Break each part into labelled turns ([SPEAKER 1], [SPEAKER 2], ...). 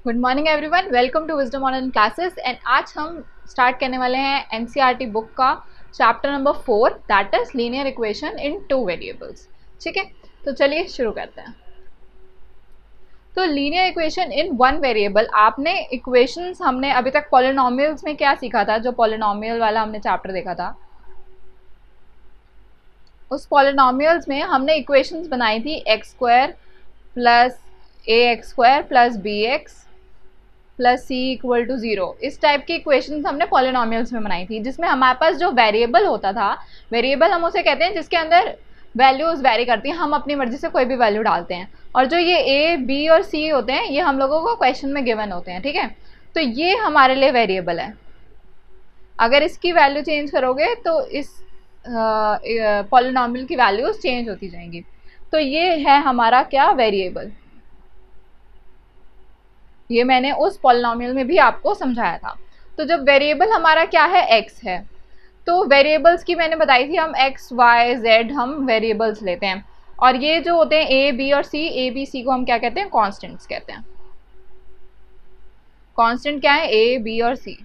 [SPEAKER 1] Good morning everyone, welcome to wisdom online classes. And आज हम start करने वाले हैं एनसीईआरटी बुक का chapter number 4, that is linear equation in two variables. ठीक है, तो चलिए शुरू करते हैं। तो linear equation in one variable, आपने इक्वेशंस हमने अभी तक पॉलिनोमियल्स में क्या सीखा था, जो पॉलिनोमियल वाला हमने चैप्टर देखा था, उस पॉलिनोमियल्स में हमने इक्वेशंस बनाई थी x square plus a x square plus b x plus c equal to 0। इस टाइप की इक्वेशंस हमने पॉलिनोमियल्स में बनाई थी, जिसमें हमारे पास जो वेरिएबल होता था, वेरिएबल हम उसे कहते हैं जिसके अंदर वैल्यूज वेरी करती हैं, हम अपनी मर्जी से कोई भी वैल्यू डालते हैं। और जो ये ए बी और सी होते हैं, ये हम लोगों को क्वेश्चन में गिवन होते हैं। ठीक है, तो ये हमारे लिए वेरिएबल है। अगर इसकी वैल्यू चेंज करोगे तो इस पॉलिनोमियल की वैल्यूज चेंज होती जाएंगी। तो ये है हमारा क्या, वेरिएबल। ये मैंने उस पॉलिनोमियल में भी आपको समझाया था। तो जब वेरिएबल हमारा क्या है, एक्स है, तो वेरिएबल्स की मैंने बताई थी, हम एक्स वाई जेड हम वेरिएबल्स लेते हैं। और ये जो होते हैं ए बी और सी, ए बी सी को हम क्या कहते हैं, कॉन्स्टेंट्स कहते हैं। कांस्टेंट क्या है, ए बी और सी,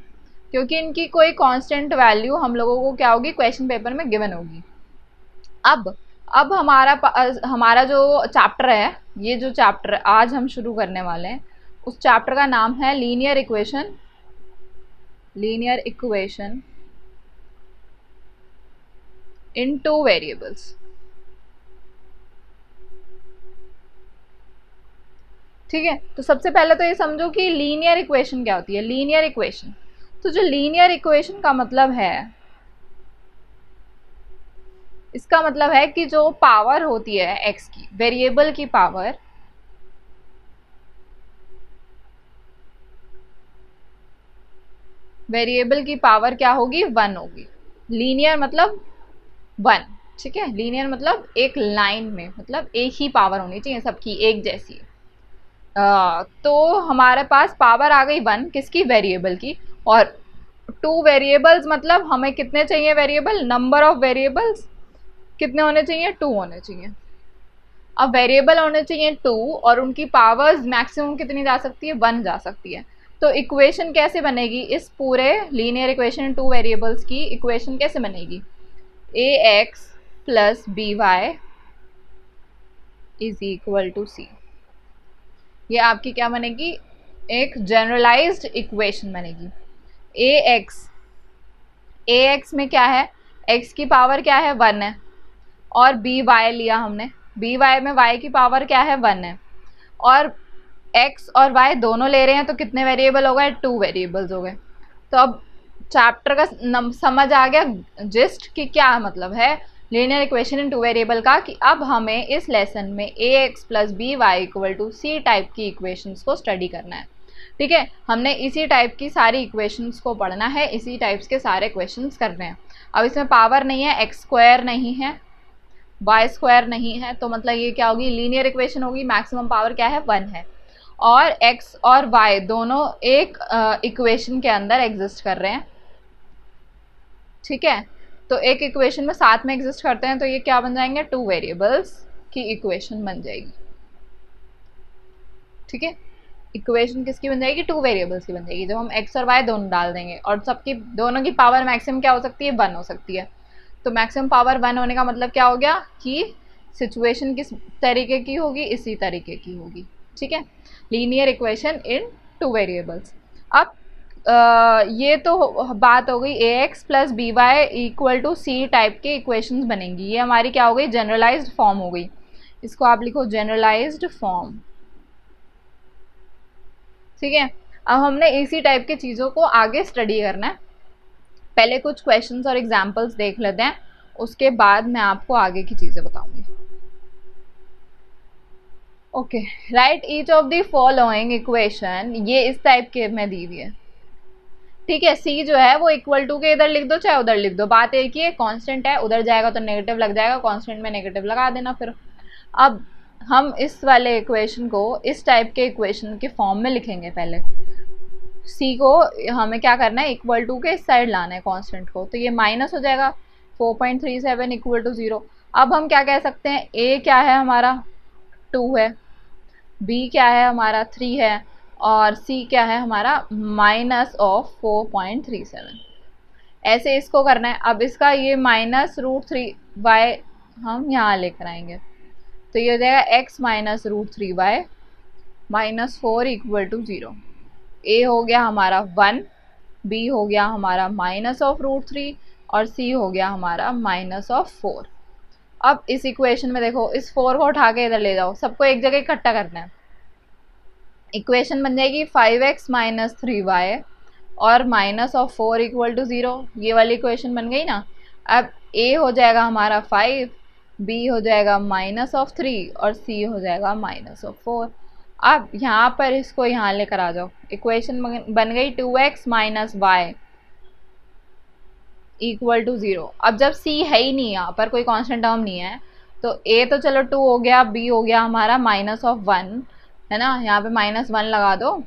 [SPEAKER 1] क्योंकि इनकी कोई कांस्टेंट वैल्यू हम लोगों को क्या होगी, क्वेश्चन पेपर में गिवन होगी। अब हमारा जो चैप्टर है, ये जो चैप्टर आज हम शुरू करने वाले हैं, उस चैप्टर का नाम है linear equation. Linear equation in two variables. ठीक है, तो सबसे पहले तो ये समझो कि लीनियर इक्वेशन क्या होती है। लीनियर इक्वेशन, तो जो लीनियर इक्वेशन का मतलब है, इसका मतलब है कि जो पावर होती है एक्स की, वेरिएबल की पावर, वेरिएबल की पावर क्या होगी, 1 होगी। लीनियर मतलब 1। ठीक है, लीनियर मतलब एक लाइन में, मतलब एक ही पावर होनी चाहिए सबकी, एक जैसी। तो हमारे पास पावर आ गई 1, किसकी, वेरिएबल की। और 2 वेरिएबल्स मतलब हमें कितने चाहिए वेरिएबल, नंबर ऑफ वेरिएबल्स कितने होने चाहिए, 2 होने चाहिए। अब वेरिएबल होने चाहिए 2 और उनकी पावर्स मैक्सिमम कितनी जा सकती है, 1 जा सकती है। तो इक्वेशन कैसे बनेगी, इस पूरे लीनियर इक्वेशन 2 वेरिएबल्स की इक्वेशन कैसे बनेगी, a x plus b y is equal to c. ये आपकी क्या बनेगी, एक जनरलाइज्ड इक्वेशन बनेगी। ए एक्स में क्या है, एक्स की पावर क्या है, 1 है। और बी वाई लिया हमने, बी वाई में वाई की पावर क्या है, 1 है। और एक्स और वाई दोनों ले रहे हैं, तो कितने वेरिएबल हो गए, 2 वेरिएबल्स हो गए। तो अब चैप्टर का समझ आ गया जिस्ट कि क्या मतलब है लीनियर इक्वेशन इन 2 वेरिएबल का, कि अब हमें इस लेसन में a x plus b y equal to c type की इक्वेशंस को स्टडी करना है। ठीक है, हमने इसी टाइप की सारी इक्वेशंस को पढ़ना है, इसी टाइप्स के सारे क्वेश्चंस करने हैं। अब इसमें पावर नहीं है, एक्स स्क्वायर नहीं है, वाई स्क्वायर नहीं है, तो मतलब ये क्या होगी, लीनियर इक्वेशन होगी। मैक्सिमम पावर क्या है, 1 है। और एक्स और वाई दोनों एक इक्वेशन के अंदर एग्जिस्ट कर रहे हैं। ठीक है, तो एक इक्वेशन में साथ में एग्जिस्ट करते हैं, तो ये क्या बन जाएंगे, 2 वेरिएबल्स की इक्वेशन बन जाएगी। ठीक है, इक्वेशन किसकी बन जाएगी, 2 वेरिएबल्स की बन जाएगी, जब हम एक्स और वाई दोनों डाल देंगे। और सबकी दोनों की पावर मैक्सिमम क्या हो सकती है, 1 हो सकती है। तो मैक्सिमम पावर 1 होने का मतलब क्या हो गया, कि सिचुएशन किस तरीके की होगी, इसी तरीके की होगी। ठीक है, लीनियर इक्वेशन इन 2 वेरिएबल्स। अब ये तो बात हो गई a x plus b y equal to c type के इक्वेशंस बनेंगी। ये हमारी क्या हो गई, जनरलाइज्ड फॉर्म हो गई। इसको आप लिखो जनरलाइज्ड फॉर्म। ठीक है, अब हमने इसी टाइप की चीज़ों को आगे स्टडी करना है। पहले कुछ क्वेश्चंस और एग्जांपल्स देख लेते हैं, उसके बाद मैं आपको आगे की चीज़ें बताऊंगी। Okay, right each of the following equation, ये इस टाइप के में दी हुई है। ठीक है, सी जो है वो इक्वल टू के इधर लिख दो चाहे उधर लिख दो, बात एक ही है, कांस्टेंट है, उधर जाएगा तो नेगेटिव लग जाएगा, कांस्टेंट में नेगेटिव लगा देना फिर। अब हम इस वाले इक्वेशन को इस टाइप के इक्वेशन के फॉर्म में लिखेंगे। पहले सी को हमें क्या करना है, इक्वल टू के इस साइड लाना है कांस्टेंट को, तो ये माइनस हो जाएगा 4.37 इक्वल टू 0। अब हम क्या कह सकते हैं, ए क्या है हमारा, 2 है, बी क्या है हमारा, 3 है, और c क्या है हमारा -4.37। ऐसे इसको करना है। अब इसका ये -√3y हम यहाँ लेकर आएंगे, तो ये हो जाएगा x -√3y -4 = 0। a हो गया हमारा 1, b हो गया हमारा -√3 और c हो गया हमारा -4। अब इस इक्वेशन में देखो, इस 4 को उठा के इधर ले जाओ, सबको एक जगह इकट्ठा करना है। इक्वेशन बन जाएगी 5x - 3y और -4 = 0। ये वाली इक्वेशन बन गई ना। अब a हो जाएगा हमारा 5, b हो जाएगा -3 और c हो जाएगा -4। अब यहाँ पर इसको यहाँ लेकर आ जाओ, इक्वेशन बन गई 2x - y = 0। अब जब c है ही नहीं, यहाँ पर कोई कांस्टेंट टर्म नहीं है, तो a तो चलो 2 हो गया, b हो गया हमारा -1 है ना, यहाँ पे -1 लगा दो।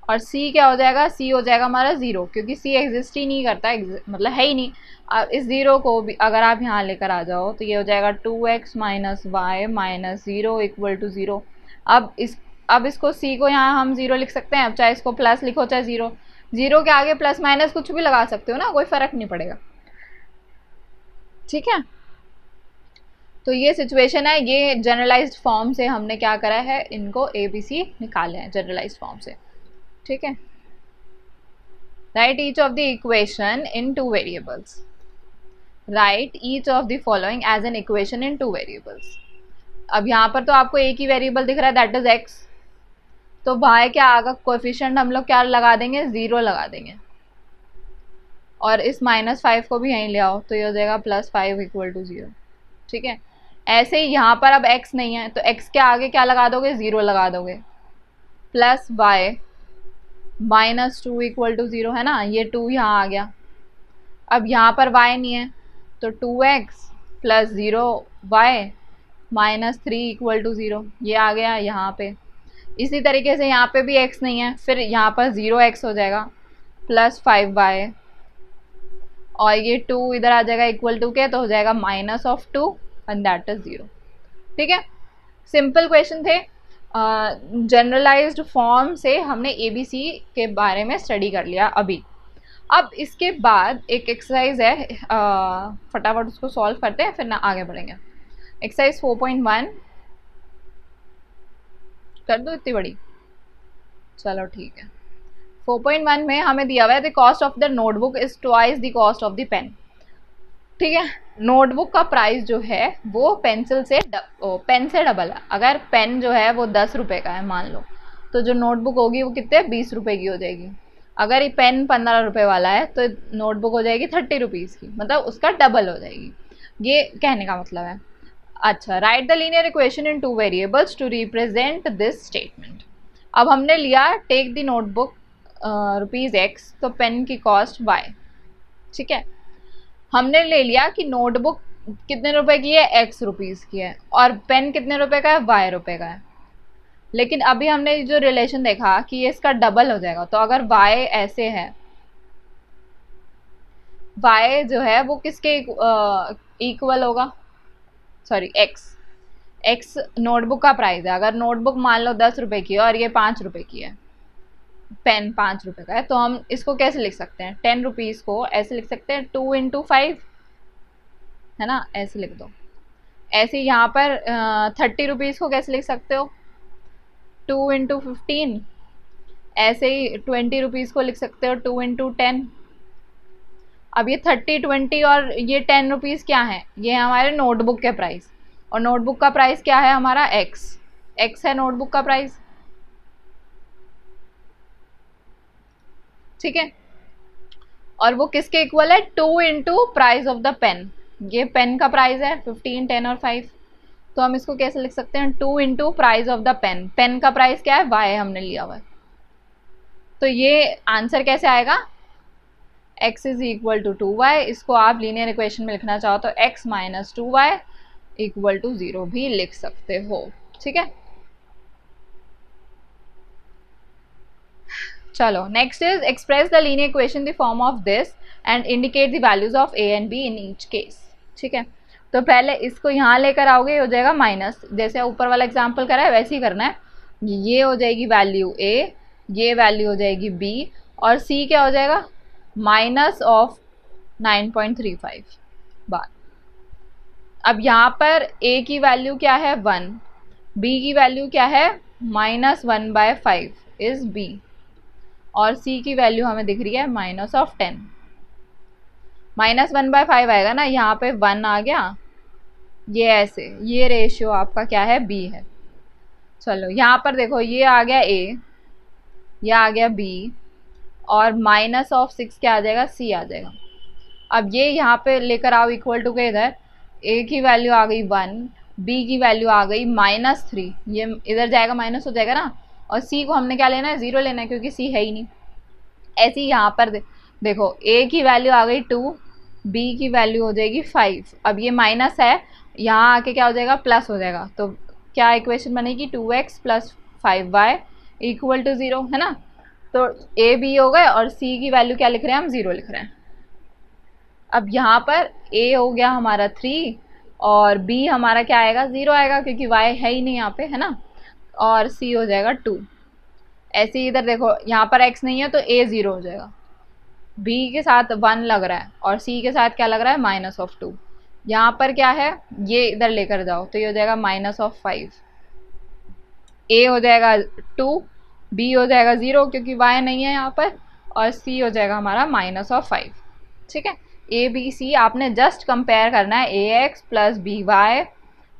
[SPEAKER 1] और c क्या हो जाएगा, c हो जाएगा हमारा 0, क्योंकि c एग्जिस्ट ही नहीं करता, मतलब है ही नहीं। अब इस 0 को भी अगर आप यहाँ लेकर आ जाओ तो ये हो जाएगा 2x - y -0 = 0। अब इसको c को यहाँ हम 0 लिख सकते हैं। अब चाहे इसको प्लस लिखो चाहे 0, 0 के आगे प्लस माइनस कुछ भी लगा सकते हो ना, कोई फर्क नहीं पड़ेगा। ठीक है, तो ये सिचुएशन है। ये जनरलाइज्ड फॉर्म से हमने क्या करा है, इनको ABC निकाले हैं जनरलाइज्ड फॉर्म से। ठीक है, right each of the equation in 2 variables. Right each of the following as an equation in 2 variables. अब यहाँ पर तो आपको एक ही वेरिएबल दिख रहा है, दैट इज x। तो y क्या आगा कोएफिशिएंट हम लोग क्या लगा देंगे, 0 लगा देंगे। और इस -5 को भी यहीं ले आओ, तो ये हो जाएगा +5 = 0। ठीक है, ऐसे ही यहाँ पर अब x नहीं है, तो x के आगे क्या लगा दोगे, 0 लगा दोगे। प्लस y -2 = 0 है ना, ये 2 यहाँ आ गया। अब यहाँ पर y नहीं है, तो 2x + 0y -3 = 0, ये आ गया यहाँ पे। इसी तरीके से यहाँ पे भी x नहीं है, फिर यहाँ पर 0x हो जाएगा +5y, और ये 2 इधर आ जाएगा इक्वल टू के, तो हो जाएगा -2 एंड दैट इज 0। ठीक है, सिंपल क्वेश्चन थे। जनरलाइज्ड फॉर्म से हमने ABC के बारे में स्टडी कर लिया अभी। अब इसके बाद एक एक्सरसाइज है, फटाफट उसको सॉल्व करते हैं, फिर ना आगे बढ़ेंगे। एक्सरसाइज 4.1 कर दो इतनी बड़ी, चलो ठीक है। 4.1 में हमें दिया हुआ है the cost of the notebook is twice the cost of the pen. ठीक है, नोटबुक का प्राइस जो है वो पेन से डबल है। अगर पेन जो है वो 10 रुपये का है मान लो, तो जो नोटबुक होगी वो कितने 20 रुपये की हो जाएगी। अगर ये पेन 15 रुपये वाला है तो नोटबुक हो जाएगी 30 रुपीज़ की, मतलब उसका डबल हो जाएगी। ये कहने का मतलब है। अच्छा, write the linear equation in 2 variables to represent this statement. अब हमने लिया टेक द नोटबुक ₹x, तो पेन की कॉस्ट y। ठीक है, हमने ले लिया कि नोटबुक कितने रुपए की है, x रुपीज़ की है, और पेन कितने रुपए का है, y रुपए का है। लेकिन अभी हमने जो रिलेशन देखा कि ये इसका डबल हो जाएगा, तो अगर y ऐसे है, y जो है वो किसके इक्वल होगा, सॉरी x नोटबुक का प्राइस है। अगर नोटबुक मान लो 10 रुपए की है और ये 5 रुपए की है, पेन 5 रुपए का है, तो हम इसको कैसे लिख सकते हैं, 10 रुपीज़ को ऐसे लिख सकते हैं 2 × 5, है ना, ऐसे लिख दो। ऐसे यहाँ पर 30 रुपीज़ को कैसे लिख सकते हो, 2 × 15। ऐसे ही 20 रुपीज़ को लिख सकते हो 2 × 10। अब ये 30, 20 और ये 10 रुपीज़ क्या है, ये हमारे नोटबुक के प्राइस, और नोटबुक का प्राइस क्या है हमारा, x है नोटबुक का प्राइस। ठीक है, और वो किसके इक्वल है, 2 × प्राइस ऑफ द पेन। ये पेन का प्राइस है 15, 10 और 5, तो हम इसको कैसे लिख सकते हैं, 2 × price of the pen. Pen का प्राइस क्या है, y हमने लिया हुआ है। तो ये आंसर कैसे आएगा, x = 2y। इसको आप लीनियर इक्वेशन में लिखना चाहो तो x - 2y = 0 भी लिख सकते हो। ठीक है, चलो next is express the linear equation the form of this and indicate the values of a and b in each case. ठीक है, तो पहले इसको यहाँ लेकर आओगे, हो जाएगा माइनस, जैसे ऊपर वाला एग्जाम्पल करा है वैसे ही करना है। ये हो जाएगी वैल्यू ए, ये वैल्यू हो जाएगी बी, और सी क्या हो जाएगा, माइनस ऑफ 9.35 बार। अब यहाँ पर ए की वैल्यू क्या है 1, बी की वैल्यू क्या है -1/5 इज बी, और सी की वैल्यू हमें दिख रही है -10। -1/5 आएगा ना, यहाँ पे 1 आ गया, ये ऐसे, ये रेशियो आपका क्या है बी है। चलो यहाँ पर देखो, ये आ गया ए, ये आ गया बी, और -6 क्या आ जाएगा, सी आ जाएगा। अब ये यहाँ पे लेकर आओ इक्वल टू के इधर, ए की वैल्यू आ गई 1, बी की वैल्यू आ गई -3, ये इधर जाएगा माइनस हो जाएगा ना, और सी को हमने क्या लेना है, 0 लेना है, क्योंकि सी है ही नहीं। ऐसे ही यहाँ पर देखो, ए की वैल्यू आ गई 2, बी की वैल्यू हो जाएगी 5, अब ये माइनस है, यहाँ आके क्या हो जाएगा, प्लस हो जाएगा, तो क्या इक्वेशन बनेगी, 2x + 5y = 0, है ना। तो ए बी हो गए, और सी की वैल्यू क्या लिख रहे हैं हम, 0 लिख रहे हैं। अब यहाँ पर ए हो गया हमारा 3, और बी हमारा क्या आएगा, 0 आएगा, क्योंकि y है ही नहीं यहाँ पे, है ना, और सी हो जाएगा 2। ऐसे ही इधर देखो, यहाँ पर x नहीं है तो a 0 हो जाएगा, b के साथ 1 लग रहा है, और c के साथ क्या लग रहा है, -2। यहाँ पर क्या है, ये इधर लेकर जाओ, तो ये हो जाएगा -5, a हो जाएगा 2, b हो जाएगा 0 क्योंकि y नहीं है यहाँ पर, और c हो जाएगा हमारा -5। ठीक है, ए बी सी आपने जस्ट कंपेयर करना है ax + by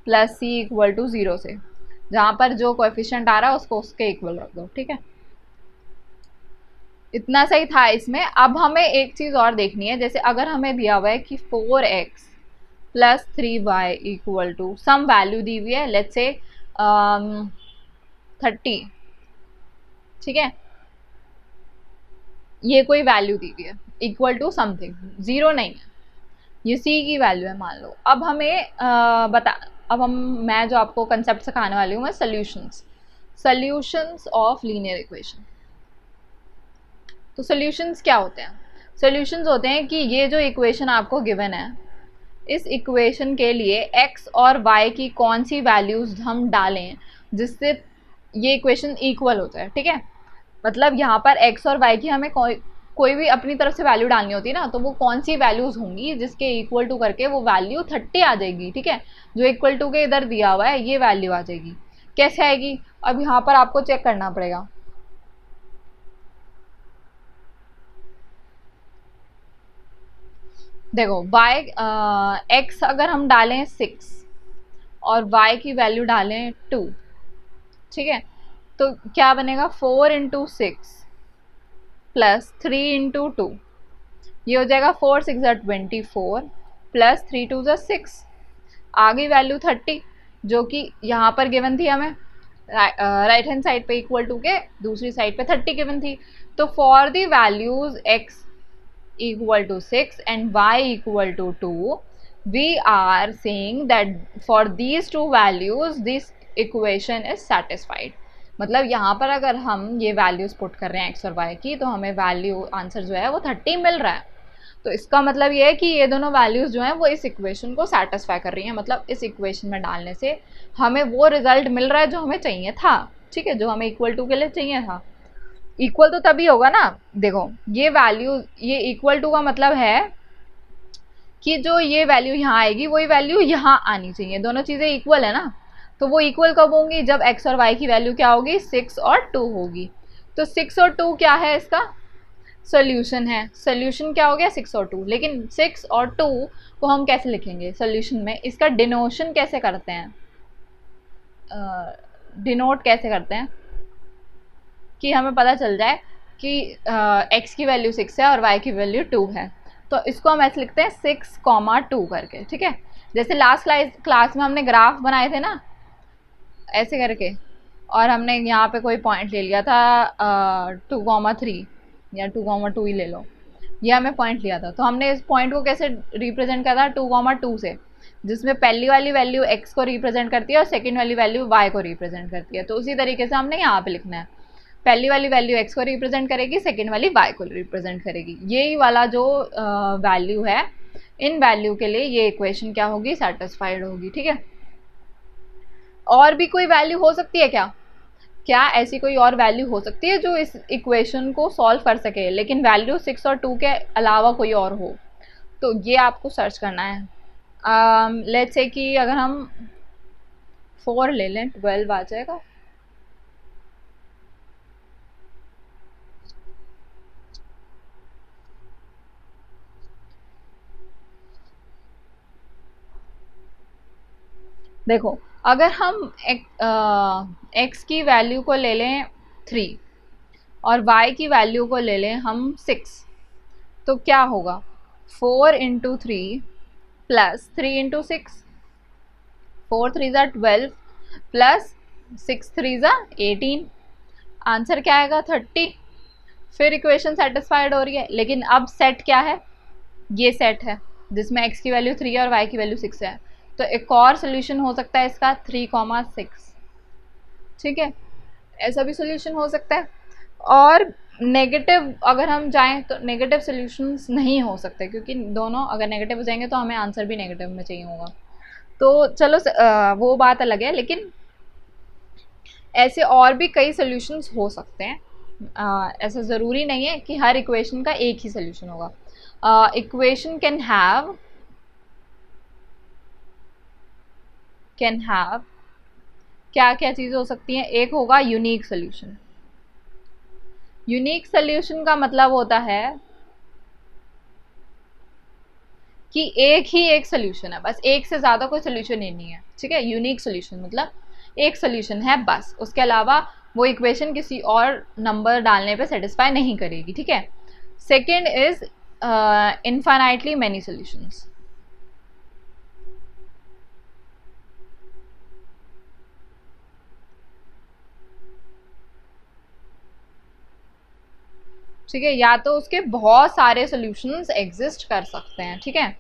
[SPEAKER 1] + c = 0 से, जहाँ पर जो कोएफिशिएंट आ रहा है उसको उसके इक्वल रख दो। ठीक है, इतना सही था इसमें। अब हमें एक चीज़ और देखनी है, जैसे अगर हमें दिया हुआ है कि 4x + 3y = सम वैल्यू दी हुई है, लेट्स से 30, ठीक है, ये कोई वैल्यू दी हुई है इक्वल टू समथिंग, 0 नहीं है, ये सी की वैल्यू है मान लो। अब हमें मैं जो आपको कंसेप्ट सिखाने वाली हूँ, मैं सॉल्यूशंस ऑफ लीनियर इक्वेशन। तो सॉल्यूशंस क्या होते हैं, सॉल्यूशंस होते हैं कि ये जो इक्वेशन आपको गिवन है, इस इक्वेशन के लिए x और y की कौन सी वैल्यूज हम डालें जिससे ये इक्वेशन इक्वल हो जाए। ठीक है, मतलब यहाँ पर x और y की हमें कोई भी अपनी तरफ से वैल्यू डालनी होती है ना, तो वो कौन सी वैल्यूज होंगी जिसके इक्वल टू करके वो वैल्यू 30 आ जाएगी। ठीक है, जो इक्वल टू के इधर दिया हुआ है ये वैल्यू आ जाएगी। कैसे आएगी, अब यहाँ पर आपको चेक करना पड़ेगा। देखो x अगर हम डालें 6 और y की वैल्यू डालें 2, ठीक है, तो क्या बनेगा, 4 × 6 + 3 × 2, ये हो जाएगा 4 6 24 + 3 2 6, आ गई वैल्यू 30, जो कि यहाँ पर गिवन थी हमें, राइट हैंड साइड पे इक्वल टू के दूसरी साइड पे 30 गिवन थी। तो for the values x = 6 and y = 2, we are saying that for these two values this equation is satisfied। मतलब यहाँ पर अगर हम ये वैल्यूज पुट कर रहे हैं x और y की, तो हमें वैल्यू आंसर जो है वो 30 मिल रहा है। तो इसका मतलब ये है कि ये दोनों वैल्यूज जो हैं वो इस इक्वेशन को सेटिस्फाई कर रही हैं, मतलब इस इक्वेशन में डालने से हमें वो रिजल्ट मिल रहा है जो हमें चाहिए था। ठीक है, जो हमें इक्वल टू के लिए चाहिए था। इक्वल तो तभी होगा ना, देखो ये वैल्यू, ये इक्वल टू का मतलब है कि जो ये वैल्यू यहाँ आएगी वही वैल्यू यहाँ आनी चाहिए, दोनों चीज़ें इक्वल है ना। तो वो इक्वल कब होंगी, जब x और y की वैल्यू क्या होगी, 6 और 2 होगी। तो 6 और 2 क्या है, इसका सोल्यूशन है। सोल्यूशन क्या हो गया, 6 और 2। लेकिन 6 और 2 को हम कैसे लिखेंगे सोल्यूशन में, इसका डिनोशन कैसे करते हैं, डिनोट कैसे करते हैं कि हमें पता चल जाए कि x की वैल्यू 6 है और y की वैल्यू 2 है। तो इसको हम ऐसे लिखते हैं 6, 2 करके। ठीक है, जैसे लास्ट क्लास में हमने ग्राफ बनाए थे ना ऐसे करके, और हमने यहाँ पे कोई पॉइंट ले लिया था 2, 3 या 2, 2 ही ले लो, ये हमें पॉइंट लिया था। तो हमने इस पॉइंट को कैसे रिप्रेजेंट किया था, 2, 2 से, जिसमें पहली वाली वैल्यू x को रिप्रेजेंट करती है और सेकेंड वाली वैल्यू y को रिप्रेजेंट करती है। तो उसी तरीके से हमने यहाँ पे लिखना है, पहली वाली वैल्यू x को रिप्रेजेंट करेगी, सेकेंड वाली y को रिप्रेजेंट करेगी। यही वाला जो वैल्यू है, इन वैल्यू के लिए ये इक्वेशन क्या होगी, सेटिस्फाइड होगी। ठीक है, और भी कोई वैल्यू हो सकती है क्या, क्या ऐसी कोई और वैल्यू हो सकती है जो इस इक्वेशन को सॉल्व कर सके, लेकिन वैल्यू 6 और 2 के अलावा कोई और हो? तो ये आपको सर्च करना है। लेट्स से कि अगर हम 4 ले लें, 12 आ जाएगा। देखो, अगर हम x की वैल्यू को ले लें 3 और y की वैल्यू को ले लें हम 6, तो क्या होगा? 4 इंटू 3 प्लस 3 इंटू 6, 4 3 ज़ा 12 प्लस 6 3 ज़ा 18, आंसर क्या आएगा? 30। फिर इक्वेशन सेटिस्फाइड हो रही है, लेकिन अब सेट क्या है? ये सेट है जिसमें x की वैल्यू 3 और y की वैल्यू 6 है। तो एक और सोल्यूशन हो सकता है इसका 3,6, ठीक है, ऐसा भी सोल्यूशन हो सकता है। और नेगेटिव अगर हम जाएं तो नेगेटिव सोल्यूशंस नहीं हो सकते, क्योंकि दोनों अगर नेगेटिव हो जाएंगे तो हमें आंसर भी नेगेटिव में चाहिए होगा। तो चलो वो बात अलग है, लेकिन ऐसे और भी कई सोल्यूशंस हो सकते हैं। ऐसा ज़रूरी नहीं है कि हर इक्वेशन का एक ही सोल्यूशन होगा। इक्वेशन कैन हैव क्या क्या चीज़ें हो सकती हैं? एक होगा यूनिक सोल्यूशन। यूनिक सोल्यूशन का मतलब होता है कि एक ही एक सोल्यूशन है, बस एक से ज़्यादा कोई सोल्यूशन ही नहीं है, ठीक है। यूनिक सोल्यूशन मतलब एक सोल्यूशन है बस, उसके अलावा वो इक्वेशन किसी और नंबर डालने पे सेटिस्फाई नहीं करेगी, ठीक है। Second is infinitely many solutions. ठीक है, या तो उसके बहुत सारे सॉल्यूशंस एग्जिस्ट कर सकते हैं, ठीक है।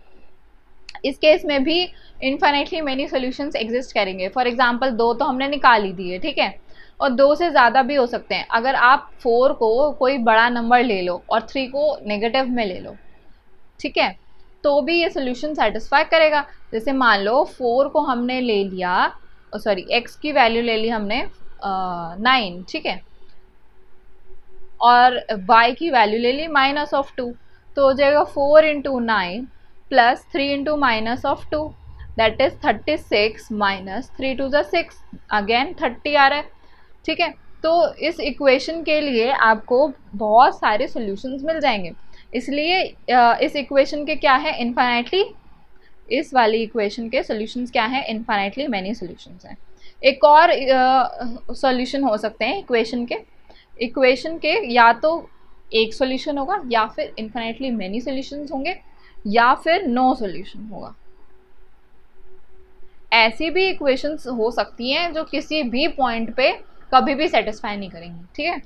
[SPEAKER 1] इस केस में भी इनफाइनाइटली मेनी सॉल्यूशंस एग्जिस्ट करेंगे। फॉर एग्जांपल 2 तो हमने निकाल ही दिए, ठीक है, और 2 से ज़्यादा भी हो सकते हैं। अगर आप 4 को कोई बड़ा नंबर ले लो और 3 को नेगेटिव में ले लो, ठीक है, तो भी ये सोल्यूशन सेटिस्फाई करेगा। जैसे मान लो 4 को हमने ले लिया, सॉरी x की वैल्यू ले ली हमने 9, ठीक है, और y की वैल्यू ले ली -2, तो हो जाएगा 4 into 9 plus 3 into -2, that is 36 minus 3 2 ज़ा 6, अगेन 30 आ रहा है, ठीक है। तो इस इक्वेशन के लिए आपको बहुत सारे सॉल्यूशंस मिल जाएंगे, इसलिए इस इक्वेशन के क्या है? इनफाइनाइटली, इस वाली इक्वेशन के सॉल्यूशंस क्या है? इनफाइनाइटली मैनी सॉल्यूशंस हैं। एक और सॉल्यूशन हो सकते हैं इक्वेशन के या तो एक सॉल्यूशन होगा, या फिर इनफाइनाइटली मैनी सॉल्यूशंस होंगे, या फिर नो सॉल्यूशन होगा। ऐसी भी इक्वेशंस हो सकती हैं जो किसी भी पॉइंट पे कभी भी सेटिस्फाई नहीं करेंगी, ठीक है,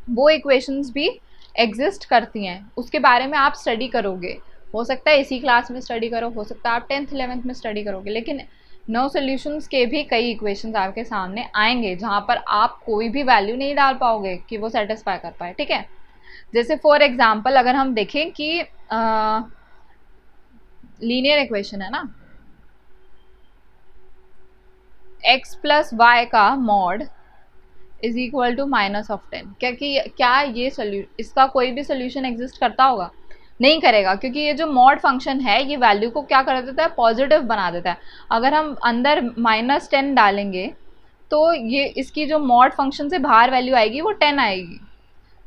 [SPEAKER 1] वो इक्वेशंस भी एग्जिस्ट करती हैं। उसके बारे में आप स्टडी करोगे, हो सकता है इसी क्लास में स्टडी करो, हो सकता है आप 10th 11th में स्टडी करोगे, लेकिन नो सॉल्यूशंस के भी कई इक्वेशंस आपके सामने आएंगे जहाँ पर आप कोई भी वैल्यू नहीं डाल पाओगे कि वो सेटिस्फाई कर पाए, ठीक है। जैसे फॉर एग्जांपल अगर हम देखें कि लीनियर इक्वेशन है ना, x प्लस वाई का मॉड इज इक्वल टू -10, क्या ये इसका कोई भी सोल्यूशन एग्जिस्ट करता होगा? नहीं करेगा, क्योंकि ये जो मॉड फंक्शन है ये वैल्यू को क्या कर देता है? पॉजिटिव बना देता है। अगर हम अंदर -10 डालेंगे तो ये इसकी जो मॉड फंक्शन से बाहर वैल्यू आएगी वो 10 आएगी।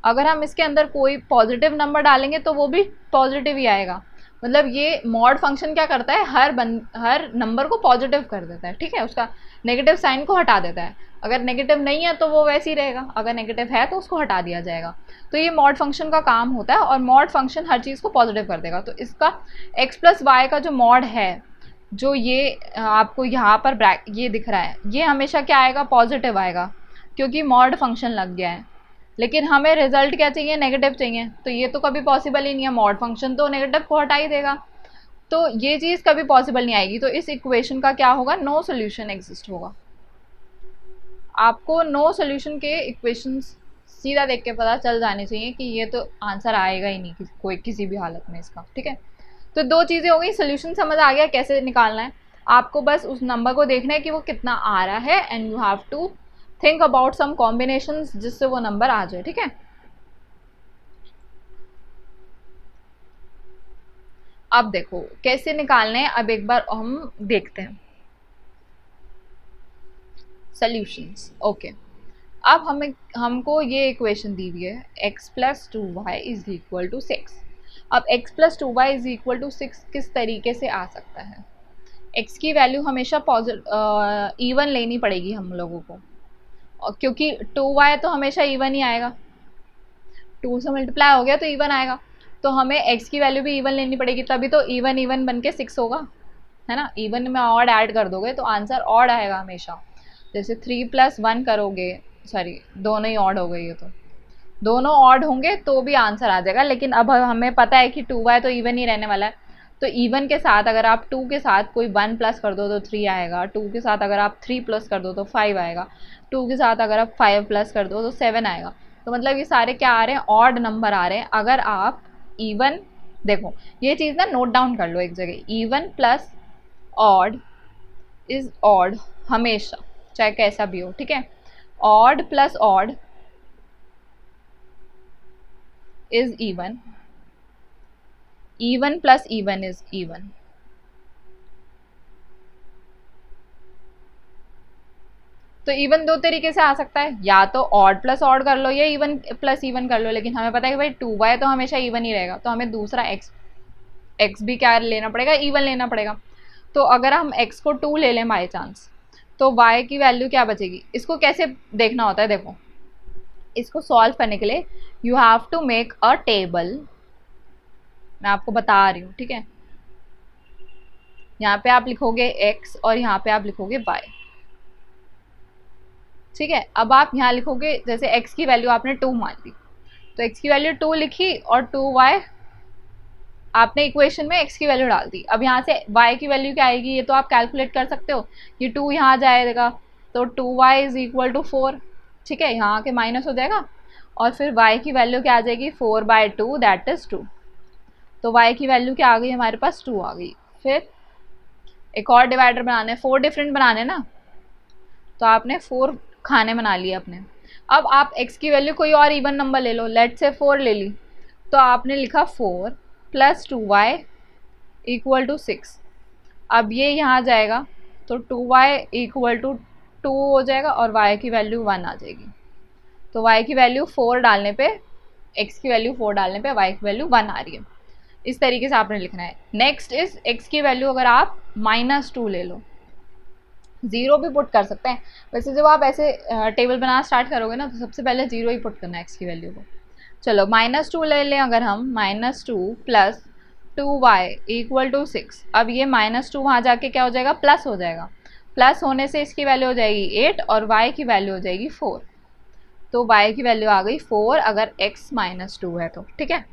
[SPEAKER 1] अगर हम इसके अंदर कोई पॉजिटिव नंबर डालेंगे तो वो भी पॉजिटिव ही आएगा। मतलब ये मॉड फंक्शन क्या करता है? हर नंबर को पॉजिटिव कर देता है, ठीक है, उसका नेगेटिव साइन को हटा देता है। अगर नेगेटिव नहीं है तो वो वैसे ही रहेगा, अगर नेगेटिव है तो उसको हटा दिया जाएगा। तो ये मॉड फंक्शन का काम होता है, और मॉड फंक्शन हर चीज़ को पॉजिटिव कर देगा। तो इसका x प्लस वाई का जो मॉड है, जो ये आपको यहाँ पर ये दिख रहा है, ये हमेशा क्या आएगा? पॉजिटिव आएगा, क्योंकि मॉड फंक्शन लग गया है। लेकिन हमें रिजल्ट क्या चाहिए? नेगेटिव चाहिए, तो ये तो कभी पॉसिबल ही नहीं है। मॉड फंक्शन तो नेगेटिव को हटा ही देगा, तो ये चीज़ कभी पॉसिबल नहीं आएगी। तो इस इक्वेशन का क्या होगा? नो सोल्यूशन एग्जिस्ट होगा। आपको नो सोल्यूशन के इक्वेशंस सीधा देख के पता चल जाने चाहिए कि ये तो आंसर आएगा ही नहीं कोई किसी भी हालत में इसका, ठीक है। तो 2 चीज़ें हो गई, सोल्यूशन समझ आ गया कैसे निकालना है। आपको बस उस नंबर को देखना है कि वो कितना आ रहा है, and you have to think about some combinations जिससे वो नंबर आ जाए, ठीक है। अब देखो कैसे निकालने हैं, अब एक बार हम देखते हैं सॉल्यूशंस। ओके, अब हमको ये इक्वेशन दी हुई है x plus 2y is equal to 6। अब x plus 2y is equal to 6 किस तरीके से आ सकता है? x की वैल्यू हमेशा इवन लेनी पड़ेगी हम लोगों को, क्योंकि 2y तो हमेशा इवन ही आएगा, 2 से मल्टीप्लाई हो गया तो इवन आएगा, तो हमें x की वैल्यू भी इवन लेनी पड़ेगी, तभी तो इवन इवन बन के 6 होगा, है ना। इवन में ऑड ऐड कर दोगे तो आंसर ऑड आएगा हमेशा। जैसे 3 प्लस 1 करोगे, सॉरी दोनों ही ऑड हो गई है, तो दोनों ऑड होंगे तो भी आंसर आ जाएगा। लेकिन अब हमें पता है कि 2y तो इवन ही रहने वाला है, तो इवन के साथ अगर आप 2 के साथ कोई 1 प्लस कर दो तो 3 आएगा, 2 के साथ अगर आप 3 प्लस कर दो तो 5 आएगा, 2 के साथ अगर आप 5 प्लस कर दो तो 7 आएगा। तो मतलब ये सारे क्या आ रहे हैं? ऑड नंबर आ रहे हैं। अगर आप इवन, देखो ये चीज़ ना नोट डाउन कर लो एक जगह, even plus odd is odd हमेशा, चाहे कैसा भी हो, ठीक है। Odd plus odd is even, even plus even is even. तो इवन दो तरीके से आ सकता है, या तो ऑड प्लस ऑड कर लो या इवन प्लस इवन कर लो, लेकिन हमें पता है कि भाई 2y तो हमेशा इवन ही रहेगा, तो हमें दूसरा x भी क्या लेना पड़ेगा? इवन लेना पड़ेगा। तो अगर हम x को 2 ले लें बाई चांस, तो y की वैल्यू क्या बचेगी? इसको कैसे देखना होता है, देखो इसको सॉल्व करने के लिए you have to make a table. मैं आपको बता रही हूँ, ठीक है। यहाँ पे आप लिखोगे x और यहाँ पे आप लिखोगे y, ठीक है। अब आप यहाँ लिखोगे, जैसे x की वैल्यू आपने 2 मान ली, तो x की वैल्यू 2 लिखी और 2y आपने इक्वेशन में x की वैल्यू डाल दी। अब यहाँ से y की वैल्यू क्या आएगी ये तो आप कैलकुलेट कर सकते हो, ये 2 यहाँ जाएगा तो 2y इज इक्वल टू 4, ठीक है। यहाँ के माइनस हो जाएगा और फिर y की वैल्यू क्या आ जाएगी? 4/2 दैट इज 2। तो y की वैल्यू क्या आ गई हमारे पास? 2 आ गई। फिर एक और डिवाइडर बनाने, 4 डिफरेंट बनाने ना, तो आपने 4 खाने बना लिए अपने। अब आप x की वैल्यू कोई और इवन नंबर ले लो, लेट से 4 ले ली, तो आपने लिखा 4 प्लस 2y इक्वल टू 6। अब ये यहाँ जाएगा तो 2y इक्वल टू 2 हो जाएगा और y की वैल्यू 1 आ जाएगी। तो y की वैल्यू 4 डालने पे, x की वैल्यू 4 डालने पे y की वैल्यू 1 आ रही है। इस तरीके से आपने लिखना है। नेक्स्ट इज x की वैल्यू अगर आप -2 ले लो, 0 भी पुट कर सकते हैं। वैसे जब आप ऐसे टेबल बनाना स्टार्ट करोगे ना तो सबसे पहले 0 ही पुट करना है x की वैल्यू को। चलो -2 ले लें अगर हम, -2 प्लस 2y इक्वल टू 6। अब ये -2 वहाँ जाके क्या हो जाएगा? प्लस हो जाएगा। प्लस होने से इसकी वैल्यू हो जाएगी 8 और y की वैल्यू हो जाएगी 4। तो y की वैल्यू आ गई 4 अगर x -2 है तो, ठीक है।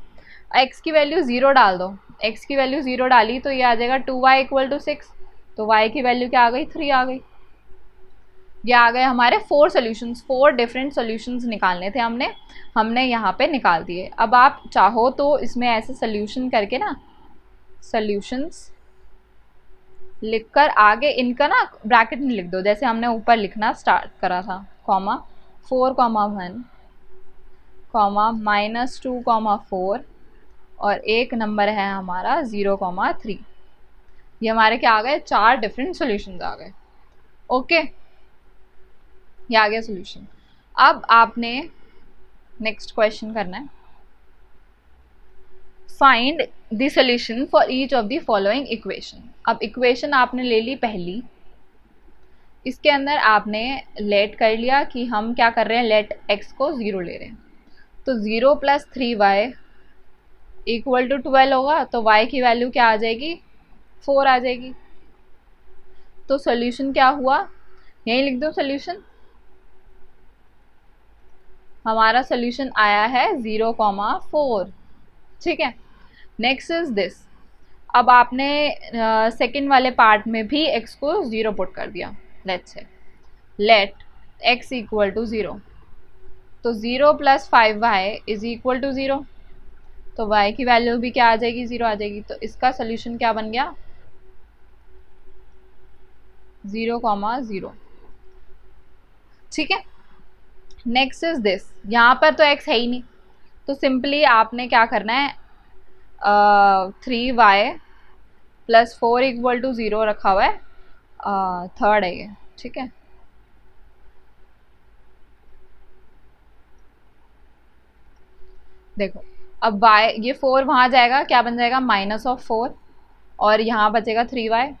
[SPEAKER 1] x की वैल्यू 0 डाल दो, x की वैल्यू 0 डाली तो ये आ जाएगा 2y इक्वल टू 6। तो y की वैल्यू क्या आ गई? 3 आ गई। ये आ गए हमारे 4 सॉल्यूशंस, 4 डिफरेंट सॉल्यूशंस निकालने थे हमने यहाँ पे निकाल दिए। अब आप चाहो तो इसमें ऐसे सॉल्यूशन करके ना, सॉल्यूशंस लिखकर आगे इनका ना ब्रैकेट में लिख दो, जैसे हमने ऊपर लिखना स्टार्ट करा था, कॉमा 4, 1, कॉमा -2, 4 और एक नंबर है हमारा 0, 3। ये हमारे क्या आ गए? 4 डिफरेंट सॉल्यूशंस आ गए। ओके, ये आ गया सॉल्यूशन। अब आपने नेक्स्ट क्वेश्चन करना है, find the solution for each of the following equation. अब इक्वेशन आपने ले ली पहली, इसके अंदर आपने लेट कर लिया कि हम क्या कर रहे हैं, लेट x को 0 ले रहे हैं, तो 0 प्लस 3y इक्वल टू 12 होगा, तो y की वैल्यू क्या आ जाएगी? 4 आ जाएगी। तो सॉल्यूशन क्या हुआ? यहीं लिख दो सॉल्यूशन। हमारा सॉल्यूशन आया है 0, 4, ठीक है। Next is this. अब आपने सेकंड वाले पार्ट में भी x को 0 पुट कर दिया, let's say late x equal to 0, तो 0 plus 5y is equal to 0, तो y की वैल्यू भी क्या आ जाएगी? 0 आ जाएगी। तो इसका सॉल्यूशन क्या बन गया? 0, 0, ठीक है। नेक्स्ट इज दिस, यहाँ पर तो x है ही नहीं, तो सिंपली आपने क्या करना है, 3y प्लस 4 इक्वल टू 0 रखा हुआ है, थर्ड है ये, ठीक है। देखो अब y, ये 4 वहाँ जाएगा, क्या बन जाएगा, -4, और यहाँ बचेगा 3y।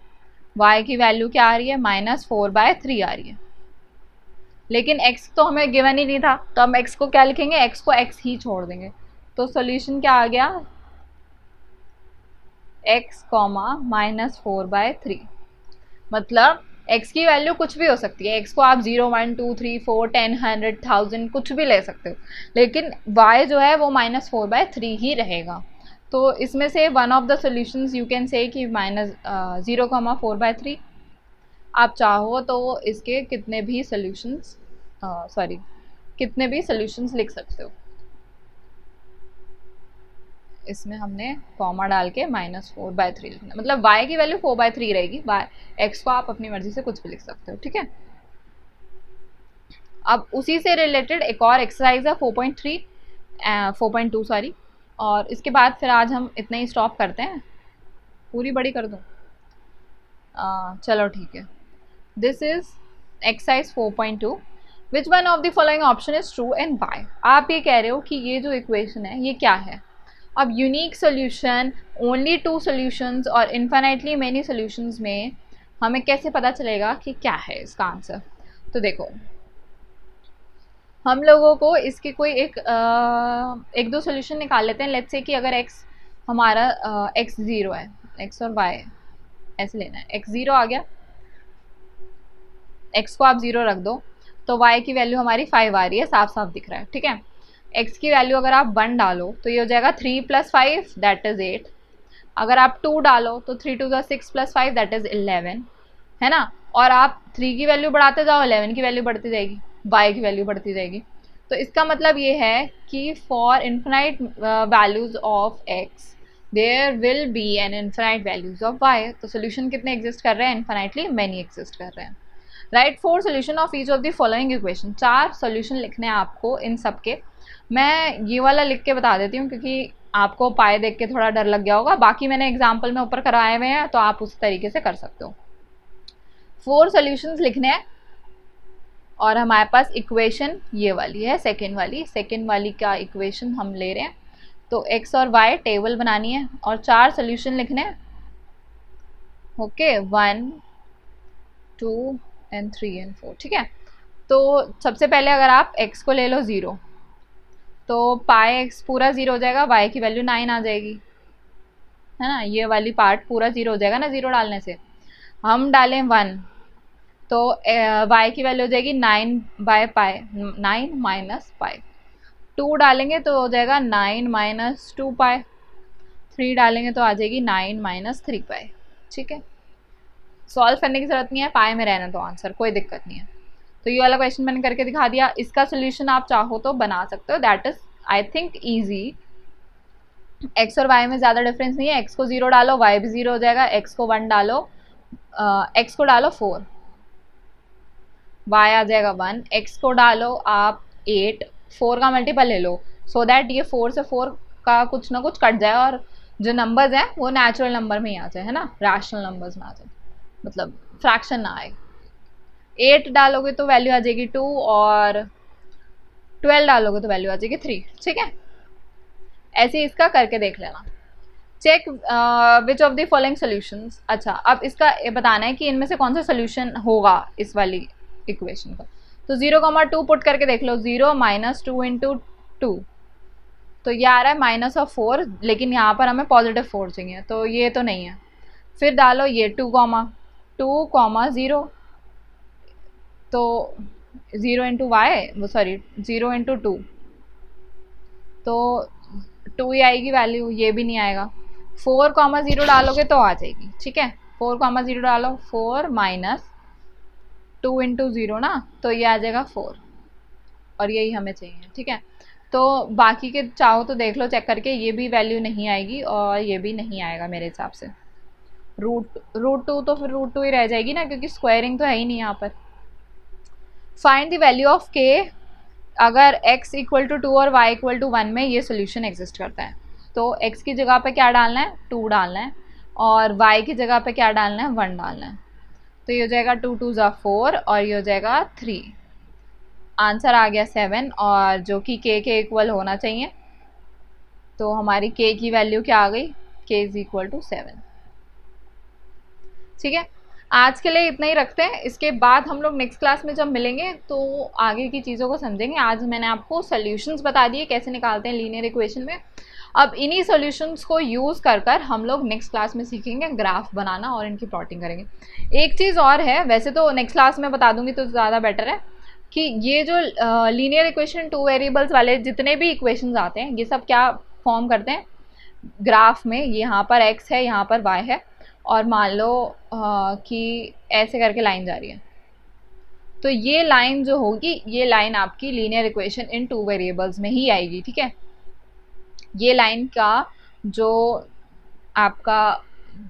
[SPEAKER 1] y की वैल्यू क्या आ रही है, -4/3 आ रही है, लेकिन x तो हमें गिवन ही नहीं था, तो हम x को क्या लिखेंगे, x को x ही छोड़ देंगे। तो सॉल्यूशन क्या आ गया, x, -4/3। मतलब x की वैल्यू कुछ भी हो सकती है, x को आप 0, 1, 2, 3, 4, 10, 100, 1000 कुछ भी ले सकते हो, लेकिन y जो है वो -4/3 ही रहेगा। तो इसमें से one of the solutions you can say कि -0,4/3। आप चाहो तो इसके कितने भी सॉल्यूशंस लिख सकते हो। इसमें हमने कॉमा डाल के -4/3 लिखना, मतलब y की वैल्यू 4/3 रहेगी, x को आप अपनी मर्जी से कुछ भी लिख सकते हो, ठीक है। अब उसी से रिलेटेड एक और एक्सरसाइज है 4.2 सॉरी, और इसके बाद फिर आज हम इतना ही स्टॉप करते हैं। पूरी बड़ी कर दूँ, चलो ठीक है। This is exercise 4.2, which one of the following option is true and why. आप ये कह रहे हो कि ये जो इक्वेशन है ये क्या है। अब यूनिक सोल्यूशन, ओनली 2 सॉल्यूशंस और इन्फिनिटली मेनी सॉल्यूशंस में हमें कैसे पता चलेगा कि क्या है इसका आंसर। तो देखो हम लोगों को इसके कोई एक दो सॉल्यूशन निकाल लेते हैं। लेट्स से कि अगर x हमारा x 0 है, x और y ऐसे लेना है, x 0 आ गया, x को आप 0 रख दो तो y की वैल्यू हमारी 5 आ रही है, साफ साफ दिख रहा है, ठीक है। x की वैल्यू अगर आप 1 डालो तो ये हो जाएगा 3 + 5 दैट इज 8। अगर आप 2 डालो तो 3 2 6 + 5 दैट इज 11, है ना। और आप 3 की वैल्यू बढ़ाते जाओ, 11 की वैल्यू बढ़ती जाएगी, y की वैल्यू बढ़ती जाएगी। तो इसका मतलब ये है कि for infinite values of x there will be an infinite values of y। तो सोल्यूशन कितने एग्जिस्ट कर रहे हैं, इन्फिनाइटली मैनी एग्जिस्ट कर रहे हैं। Right 4 solution of each of the following equation. 4 solution लिखने हैं आपको इन सब के। मैं ये वाला लिख के बता देती हूँ क्योंकि आपको पाए देख के थोड़ा डर लग गया होगा, बाकी मैंने एग्जाम्पल में ऊपर कराए हुए हैं तो आप उस तरीके से कर सकते हो। 4 सॉल्यूशंस लिखने हैं और हमारे पास इक्वेशन ये वाली है, सेकेंड वाली का इक्वेशन हम ले रहे हैं। तो x और y टेबल बनानी है और 4 सॉल्यूशन लिखने हैं, ओके 1 2 एंड 3 एंड 4, ठीक है। तो सबसे पहले अगर आप x को ले लो 0 तो पाई x पूरा 0 हो जाएगा, y की वैल्यू 9 आ जाएगी, है ना। ये वाली पार्ट पूरा 0 हो जाएगा ना 0 डालने से। हम डालें 1 तो y की वैल्यू हो जाएगी 9/पाई, 9 माइनस पाई। 2 डालेंगे तो हो जाएगा 9 - 2 पाई। 3 डालेंगे तो आ जाएगी 9 - 3 पाई, ठीक है। सॉल्व करने की जरूरत नहीं है, पाई में रहना तो आंसर, कोई दिक्कत नहीं है। तो ये वाला क्वेश्चन मैंने करके दिखा दिया। इसका सोल्यूशन आप चाहो तो बना सकते हो, that is I think easy. x और y में ज़्यादा डिफरेंस नहीं है, x को 0 डालो y भी 0 हो जाएगा, x को 1 डालो, x को डालो 4, y आ जाएगा 1, x को डालो आप 8, 4 का मल्टीपल ले लो सो दैट ये 4 से 4 का कुछ ना कुछ कट जाए और जो नंबर्स हैं वो नेचुरल नंबर में ही आ जाए, है ना, रैशनल नंबर्स में आ जाए, मतलब फ्रैक्शन ना आए। 8 डालोगे तो वैल्यू आ जाएगी 2 और 12 डालोगे तो वैल्यू आ जाएगी 3, ठीक है। ऐसे इसका करके देख लेना। Check which of the following solutions. अच्छा अब इसका बताना है कि इनमें से कौन सा सॉल्यूशन होगा इस वाली इक्वेशन का। तो 0,2 पुट करके देख लो, 0 - 2 × 2 तो ये आ रहा है -4, लेकिन यहाँ पर हमें +4 चाहिए तो ये तो नहीं है। फिर डालो ये 2, 0 तो 0 × y, सॉरी 0 × 2 तो 2 ही आएगी वैल्यू, ये भी नहीं आएगा। 4, 0 डालोगे तो आ जाएगी, ठीक है। 4, 0 डालो, 4 - 2 × 0 ना, तो ये आ जाएगा 4 और यही हमें चाहिए, ठीक है। तो बाकी के चाहो तो देख लो चेक करके, ये भी वैल्यू नहीं आएगी और ये भी नहीं आएगा मेरे हिसाब से। √2 तो फिर √2 ही रह जाएगी ना, क्योंकि स्क्वायरिंग तो है ही नहीं यहाँ पर। Find the value of k अगर x इक्वल टू 2 और y इक्वल टू 1 में ये सोल्यूशन एग्जिस्ट करता है, तो x की जगह पे क्या डालना है, 2 डालना है, और y की जगह पे क्या डालना है, 1 डालना है। तो ये हो जाएगा 2 2 ज़ा 4 और ये हो जाएगा 3। आंसर आ गया 7, और जो कि k के इक्वल होना चाहिए। तो हमारी k की वैल्यू क्या आ गई, k इज इक्वल टू 7। ठीक है, आज के लिए इतना ही रखते हैं। इसके बाद हम लोग नेक्स्ट क्लास में जब मिलेंगे तो आगे की चीज़ों को समझेंगे। आज मैंने आपको सॉल्यूशंस बता दिए कैसे निकालते हैं लीनियर इक्वेशन में। अब इन्हीं सॉल्यूशंस को यूज़ कर कर हम लोग नेक्स्ट क्लास में सीखेंगे ग्राफ बनाना और इनकी प्लॉटिंग करेंगे। एक चीज़ और है, वैसे तो नेक्स्ट क्लास में बता दूंगी तो ज़्यादा बेटर है, कि ये जो लीनियर इक्वेशन 2 वेरिएबल्स वाले जितने भी इक्वेशंस आते हैं, ये सब क्या फॉर्म करते हैं ग्राफ में। यहाँ पर x है, यहाँ पर y है, और मान लो कि ऐसे करके लाइन जा रही है, तो ये लाइन जो होगी, ये लाइन आपकी लीनियर इक्वेशन इन 2 वेरिएबल्स में ही आएगी। ठीक है, ये लाइन का जो आपका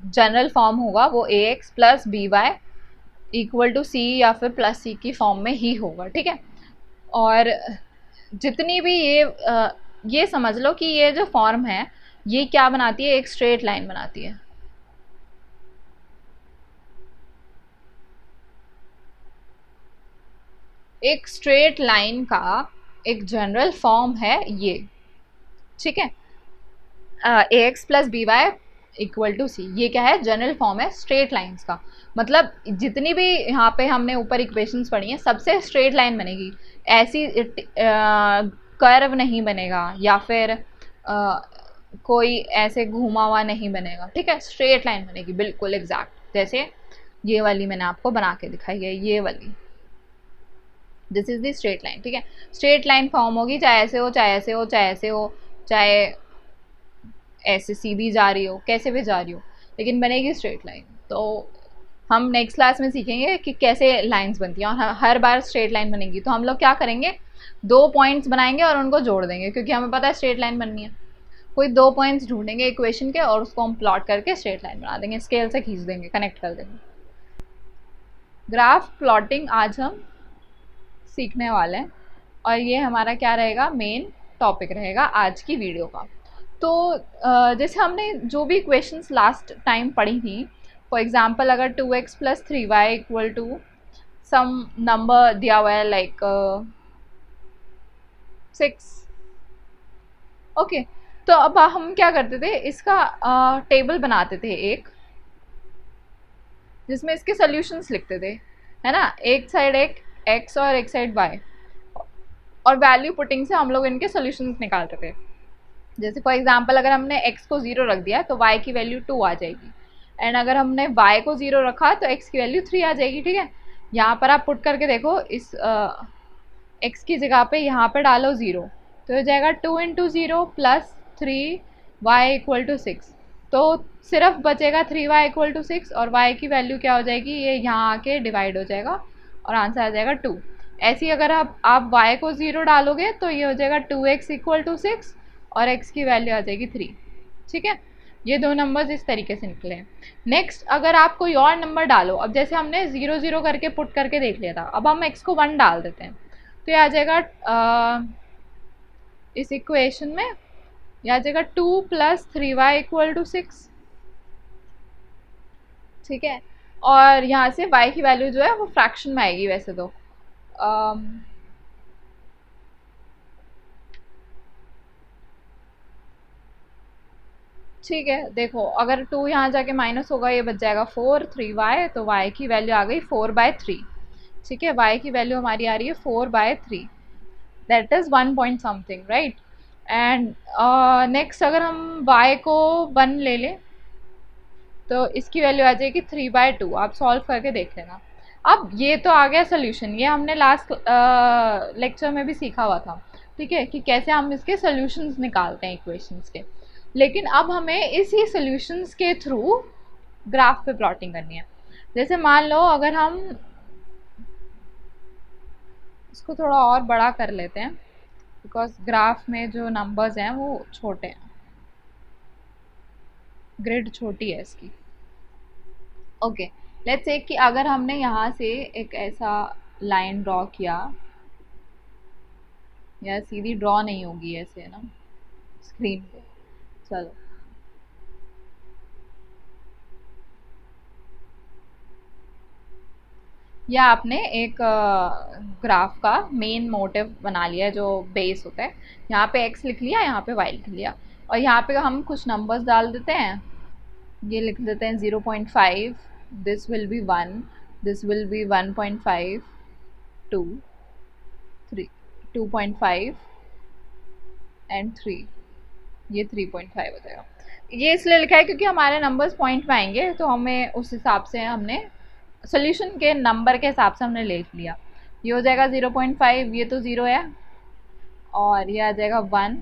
[SPEAKER 1] जनरल फॉर्म होगा वो ax plus b y equal to c या फिर प्लस सी की फॉर्म में ही होगा। ठीक है, और जितनी भी ये समझ लो कि ये जो फॉर्म है ये क्या बनाती है, एक स्ट्रेट लाइन बनाती है। एक स्ट्रेट लाइन का एक जनरल फॉर्म है ये। ठीक है, a x plus b y equal to c, ये क्या है, जनरल फॉर्म है स्ट्रेट लाइंस का। मतलब जितनी भी यहाँ पे हमने ऊपर इक्वेशंस पढ़ी हैं सबसे स्ट्रेट लाइन बनेगी, ऐसी कर्व नहीं बनेगा या फिर कोई ऐसे घुमा हुआ नहीं बनेगा। ठीक है, स्ट्रेट लाइन बनेगी बिल्कुल एग्जैक्ट, जैसे ये वाली मैंने आपको बना के दिखाई है, ये वाली, this is the straight line. ठीक है, स्ट्रेट लाइन फॉर्म होगी, चाहे ऐसे हो, चाहे ऐसे हो, चाहे ऐसे हो, चाहे ऐसे सीधी जा रही हो, कैसे भी जा रही हो, लेकिन बनेगी स्ट्रेट लाइन। तो हम नेक्स्ट क्लास में सीखेंगे कि कैसे लाइंस बनती हैं, और हर बार स्ट्रेट लाइन बनेगी तो हम लोग क्या करेंगे, 2 पॉइंट्स बनाएंगे और उनको जोड़ देंगे, क्योंकि हमें पता है स्ट्रेट लाइन बननी है। कोई 2 पॉइंट्स ढूंढेंगे इक्वेशन के और उसको हम प्लॉट करके स्ट्रेट लाइन बना देंगे, स्केल से खींच देंगे, कनेक्ट कर देंगे। ग्राफ प्लॉटिंग आज हम सीखने वाले हैं, और ये हमारा क्या रहेगा, मेन टॉपिक रहेगा आज की वीडियो का। तो जैसे हमने जो भी इक्वेशंस लास्ट टाइम पढ़ी थी, फॉर एग्जांपल अगर 2x plus 3y equal to some number दिया हुआ है लाइक 6, ओके, तो अब हम क्या करते थे, इसका टेबल बनाते थे एक, जिसमें इसके सॉल्यूशंस लिखते थे, है ना, एक साइड एक x और एक साइड y, और वैल्यू पुटिंग से हम लोग इनके सॉल्यूशंस निकालते थे। जैसे फॉर एग्जांपल अगर हमने x को 0 रख दिया तो y की वैल्यू 2 आ जाएगी, एंड अगर हमने y को 0 रखा तो x की वैल्यू 3 आ जाएगी। ठीक है, यहाँ पर आप पुट करके देखो, इस x की जगह पे यहाँ पे डालो 0, तो हो जाएगा 2 into 0 plus 3y equal to 6, तो सिर्फ बचेगा 3y इक्वल टू 6, और y की वैल्यू क्या हो जाएगी, ये यहाँ आके डिवाइड हो जाएगा और आंसर आ जाएगा 2। ऐसे ही अगर आप y को 0 डालोगे तो ये हो जाएगा 2x इक्वल टू 6 और x की वैल्यू आ जाएगी 3। ठीक है, ये 2 नंबर्स इस तरीके से निकले हैं। नेक्स्ट अगर आप कोई और नंबर डालो, अब जैसे हमने 0 0 करके पुट करके देख लिया था, अब हम x को 1 डाल देते हैं, तो ये आ जाएगा इस इक्वेशन में ये आ जाएगा 2 प्लस 3y इक्वल टू 6। ठीक है, और यहाँ से y की वैल्यू जो है वो फ्रैक्शन में आएगी वैसे तो, ठीक है, देखो अगर 2 यहाँ जाके माइनस होगा, ये बच जाएगा 4, 3y, तो y की वैल्यू आ गई 4/3। ठीक है, y की वैल्यू हमारी आ रही है 4/3, that is 1 point something, right. And next अगर हम y को 1 ले लें तो इसकी वैल्यू आ जाएगी 3/2। आप सॉल्व करके देख लेना। अब ये तो आ गया सोल्यूशन, ये हमने लास्ट लेक्चर में भी सीखा हुआ था। ठीक है, कि कैसे हम इसके सोल्यूशंस निकालते हैं इक्वेशंस के, लेकिन अब हमें इसी सोल्यूशंस के थ्रू ग्राफ पे प्लॉटिंग करनी है। जैसे मान लो अगर हम इसको थोड़ा और बड़ा कर लेते हैं, बिकॉज ग्राफ में जो नंबर्स हैं वो छोटे हैं, ग्रिड छोटी है इसकी। ओके, लेट्स से कि अगर हमने यहाँ से एक ऐसा लाइन ड्रॉ किया, यार सीधी ड्रॉ नहीं होगी ऐसे ना स्क्रीन पे। चलो या आपने एक ग्राफ का मेन मोटिव बना लिया जो बेस होता है। यहाँ पे x लिख लिया, यहाँ पे y लिख लिया, और यहाँ पे हम कुछ नंबर्स डाल देते हैं। ये लिख देते हैं 0.5, this will be 1, this will B 1.5, 2, 3, 2.5 and 3, ये 3.5 हो जाएगा। ये इसलिए लिखा है क्योंकि हमारे नंबर्स पॉइंट में आएंगे, तो हमें उस हिसाब से हमने सोल्यूशन के नंबर के हिसाब से हमने लिख लिया। ये हो जाएगा 0.5, ये तो 0 है, और ये आ जाएगा 1,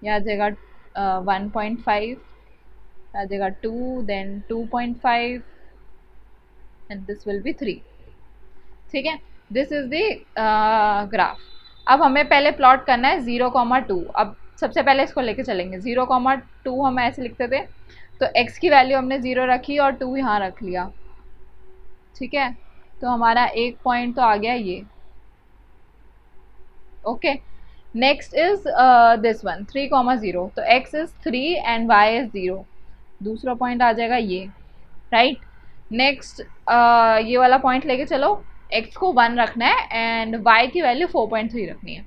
[SPEAKER 1] ये आ जाएगा 1.5, आ जाएगा 2, then 2.5 and this will be 3। ठीक है, दिस इज द ग्राफ। अब हमें पहले प्लॉट करना है 0,2। अब सबसे पहले इसको लेके चलेंगे। 0,2 हम ऐसे लिखते थे, तो x की वैल्यू हमने 0 रखी और 2 यहाँ रख लिया। ठीक है, तो हमारा एक पॉइंट तो आ गया ये। Okay, next is this one 3,0, तो x is 3 and y is 0, दूसरा पॉइंट आ जाएगा ये, राइट। नेक्स्ट ये वाला पॉइंट लेके चलो, x को 1 रखना है एंड y की वैल्यू 4.3 रखनी है।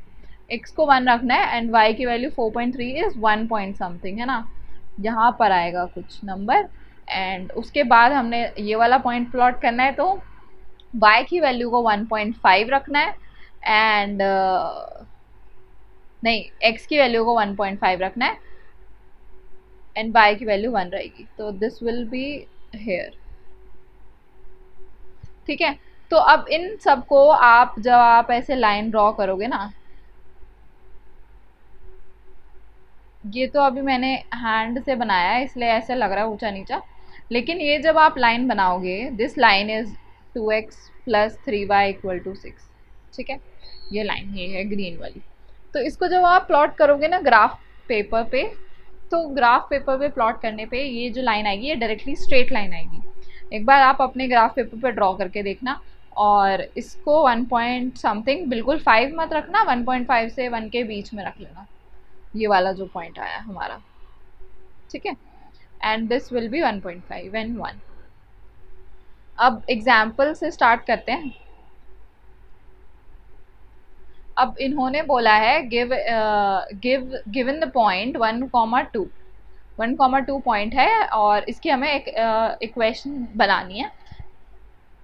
[SPEAKER 1] x को 1 रखना है एंड y की वैल्यू 4.3 इज 1 पॉइंट समथिंग, है ना, यहाँ पर आएगा कुछ नंबर। एंड उसके बाद हमने ये वाला पॉइंट प्लॉट करना है, तो y की वैल्यू को 1.5 रखना है एंड नहीं, x की वैल्यू को 1.5 रखना है एंड y की वैल्यू 1 रहेगी, तो दिस विल बी हेयर। ठीक है, तो अब इन सबको आप जब आप ऐसे लाइन ड्रॉ करोगे ना, ये तो अभी मैंने हैंड से बनाया है इसलिए ऐसे लग रहा है ऊंचा नीचा, लेकिन ये जब आप लाइन बनाओगे, this line is 2x plus 3y equal to 6। ठीक है, ये लाइन ये है ग्रीन वाली। तो इसको जब आप प्लॉट करोगे ना ग्राफ पेपर पे, तो ग्राफ पेपर पे प्लॉट करने पे ये जो लाइन आएगी ये डायरेक्टली स्ट्रेट लाइन आएगी। एक बार आप अपने ग्राफ पेपर पे ड्रॉ करके देखना, और इसको 1 पॉइंट समथिंग, बिल्कुल 5 मत रखना, 1.5 से 1 के बीच में रख लेना, ये वाला जो पॉइंट आया हमारा। ठीक है, and this will B 1.5 and 1। अब एग्जाम्पल से स्टार्ट करते हैं। अब इन्होंने बोला है गिवन द पॉइंट 1,2, 1,2 पॉइंट है, और इसकी हमें एक इक्वेशन बनानी है,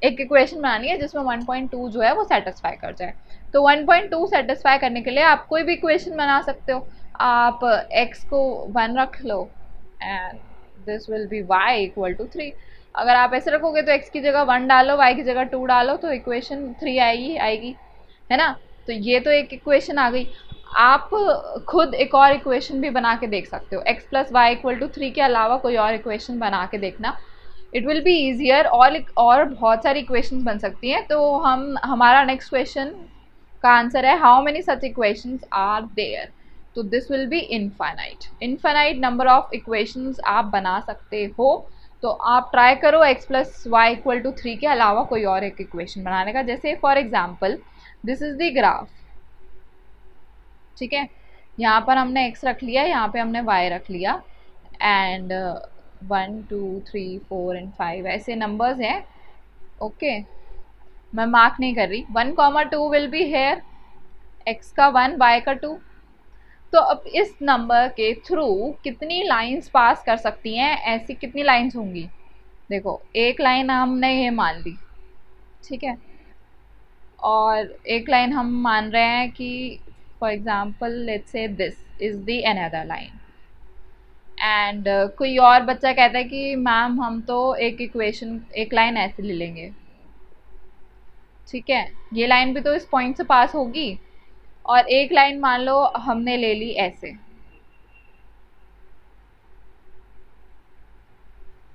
[SPEAKER 1] एक इक्वेशन बनानी है जिसमें 1.2 जो है वो सेटिस्फाई कर जाए। तो 1.2 सेटिस्फाई करने के लिए आप कोई भी इक्वेशन बना सकते हो। आप x को 1 रख लो and this will be y equal to 3। अगर आप ऐसे रखोगे तो x की जगह 1 डालो, y की जगह 2 डालो, तो इक्वेशन 3 आएगी, है ना। तो ये तो एक इक्वेशन आ गई। आप खुद एक और इक्वेशन भी बना के देख सकते हो, x plus y equal to 3 के अलावा कोई और इक्वेशन बना के देखना, इट विल बी ईजियर। और बहुत सारी इक्वेशंस बन सकती हैं। तो हमारा नेक्स्ट क्वेश्चन का आंसर है how many such equations are there. तो this will be infinite number of equations आप बना सकते हो। तो आप ट्राई करो x plus y equal to 3 के अलावा कोई और एक इक्वेशन बनाने का। जैसे for example this is the graph, ठीक है, यहाँ पर हमने x रख लिया, यहाँ पे हमने y रख लिया, एंड 1 2 3 4 एंड 5 ऐसे नंबर्स हैं। ओके, मैं मार्क नहीं कर रही। 1,2 विल बी हेयर, x का 1 y का 2। तो अब इस नंबर के थ्रू कितनी लाइंस पास कर सकती हैं, ऐसी कितनी लाइंस होंगी। देखो, एक लाइन हमने ये मान ली, ठीक है, और एक लाइन हम मान रहे हैं कि for example let's say this is the another line, and कोई और बच्चा कहता है कि मैम हम तो एक लाइन ऐसे ले लेंगे। ठीक है, ये लाइन भी तो इस पॉइंट से पास होगी, और एक लाइन मान लो हमने ले ली ऐसे।